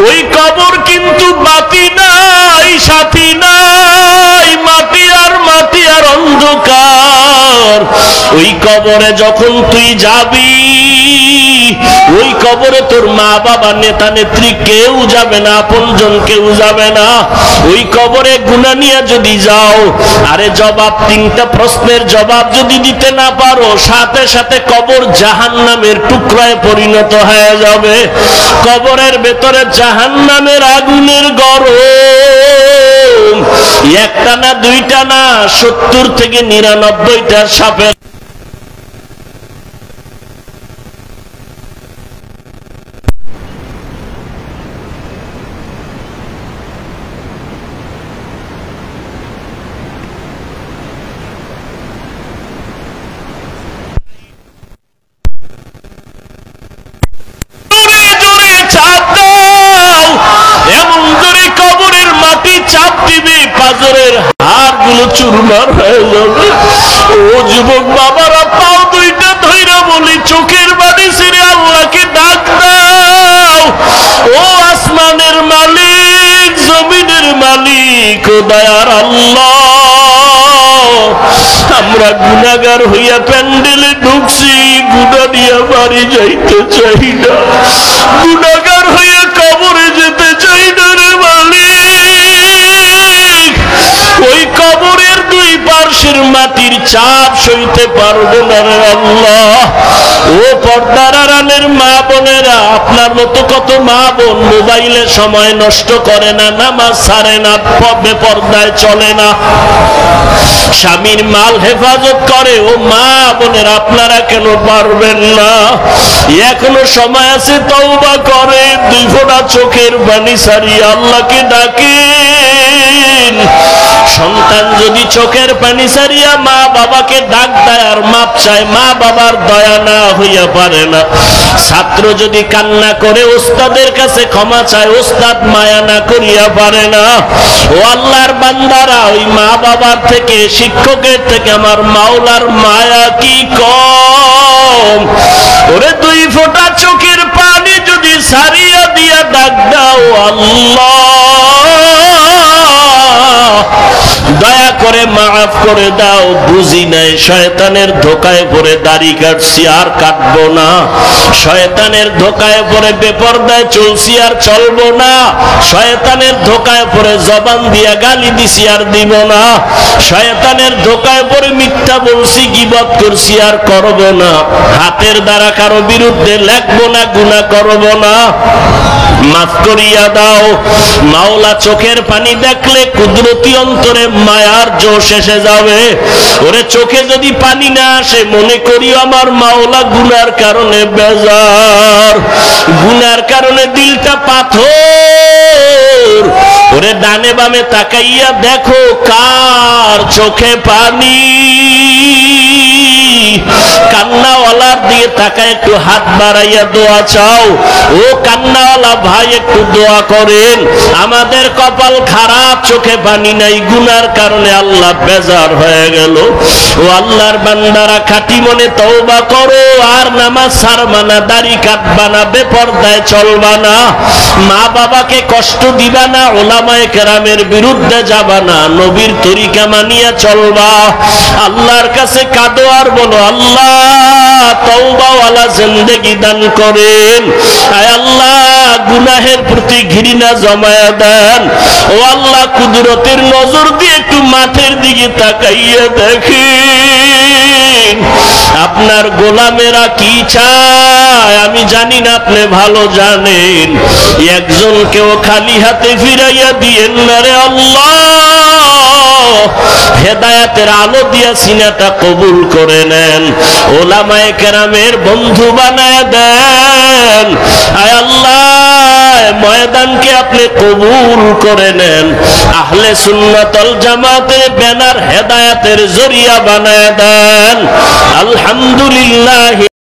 ওই কবর কিন্তু বাতি নাই, সাথী নাই, মাটি আর মাটি আর অন্ধকার। ওই কবরে যখন তুই যাবি, ওই কবরে তোর মা বাবা নেতা নেত্রী কেউ যাবে না, আপনজন কেউ যাবে না। ওই কবরে গুনাহ নিয়ে যদি যাও, আরে জবাব, তিনটা প্রশ্নের জবাব যদি দিতে না পারো, সাথে সাথে কবর জাহান্নামের টুকরায় পরিণত হয়ে যাবে। কবরের ভেতরে জাহান্নামের আগুনের গরম, একটা না দুইটা না, 70 থেকে 99টা সাপের চুরমার হয়ে যাবে। ও যুবক বাবারা, পাও দুইটা ধইরা বলি, চোখের বাড়ি ছেড়ে আল্লাহকে ডাক দাও। ও আসমানের মালিক, জমিনের মালিক, ও দয়ার আল্লাহ, আমরা গুনাহগার হইয়া প্যান্ডেলে ঢুকছি, গুনাহ নিয়ে বাড়ি যাইতে চাই না, গুনাহগার হইয়া কবরে যেতে চাই না রে মালিক। ওই কবরের দুই পার্শ্বের মাটির চাপ সইতে পারবো না রে আল্লাহ। ও পর্দার আড়ালের মা বোনেরা, আপনার মতো কত মা বোন মোবাইলে সময় নষ্ট করে না, নামাজ ছাড়ে না, বেপর্দায় চলে না, স্বামীর মাল হেফাজত করে। ও মা বোনের, আপনারা কেন পারবেন না? এখনো সময় আছে, তওবা করে দুই ফোঁটা চোখের পানি ছাড়িয়ে আল্লাহকে ডাকেন। সন্তান যদি চোখের পানি ছাড়িয়া মা বাবাকে ডাক দেয় আর মাপ চায়, মা বাবার দয়া না হইয়া পারে না। ছাত্র যদি কান্না করে ওস্তাদের কাছে ক্ষমা চায়, ওস্তাদ মায়া না করিয়া পারে না। ও আল্লাহর বান্দারা, ওই মা বাবার থেকে, শিক্ষকের থেকে আমার মাওলার মায়া কি কম? ওরে দুই ফোঁটা চোখের পানি যদি ছাড়িয়া দিয়া ডাক দাও, আল্লাহ দয়া করে মাফ করে দাও। বুঝি নাই, শয়তানের ধোকায় পড়ে দাড়ি কাটছি, আর কাটবো না। শয়তানের ধোকায় পড়ে বেপরদায় চলছি, আর চলবো না। শয়তানের ধোকায় পড়ে জবান দিয়া গালি দিছি, আর দিব না। শয়তানের ধোকায় পড়ে মিথ্যা বলছি, গীবত করছি, আর করব না। হাতের দ্বারা কারো বিরুদ্ধে লেখবো না, গুনাহ করব না। মাফ করিয়া দাও। মাওলা চোখের পানি দেখলে কুদরতি অন্তরে মায়ার জোশ এসে যাবে। ওরে চোখে যদি পানি না আসে, মনে করি আমার মাওলা গুনার কারণে বেজার, গুনার কারণে দিলটা পাথর। ওরে ডানে বামে তাকাইয়া দেখো কার চোখে পানি। কান্নাওয়ালার দিকে তাকায় একটু হাত বাড়াইয়া দোয়া চাও। ও কান্নাওয়ালা ভাই, একটু দোয়া করেন। আমাদের কপাল খারাপ, চোখে পানি নাই, গুনার কারণে আল্লাহ বেজার হয়ে গেল। ও আল্লাহর বান্দারা, খাঁটি মনে তওবা করো, আর নামাজ ছাড়বা না, দাড়ি কাটবা না, বেপরদায় চলবা না, মা বাবাকে কষ্ট দিবা না, ওলামায়ে কেরামের বিরুদ্ধে যাবা না, নবীর তরিকা মানিয়া চলবা। আল্লাহর কাছে কাঁদো আর বলো, আল্লাহ তওবাওয়ালা জিন্দেগি দান করেন। আয় আল্লাহ, গুনাহের প্রতি ঘৃণা জমায়া দেন। ও আল্লাহ, কুদরতের নজর দিয়ে একটু মাঠের দিকে তাকাইয়া দেখেন, আপনার গোলামেরা কি চায় আমি জানি না, আপনি ভালো জানেন। একজনকেও খালি হাতে ফিরাইয়া দিয়েন না রে আল্লাহ। হেদায়েতের আলো দিয়া সিনাটা কবুল করে নেন, ওলামায়ে কেরামের বন্ধু বানায় দেন। আয় আল্লাহ, ময়দানকে আপনি কবুল করে নেন। আহলে সুন্নাত ওয়াল জামাতের ব্যানার হেদায়েতের জরিয়া বানায় দেন। আলহামদুলিল্লাহ।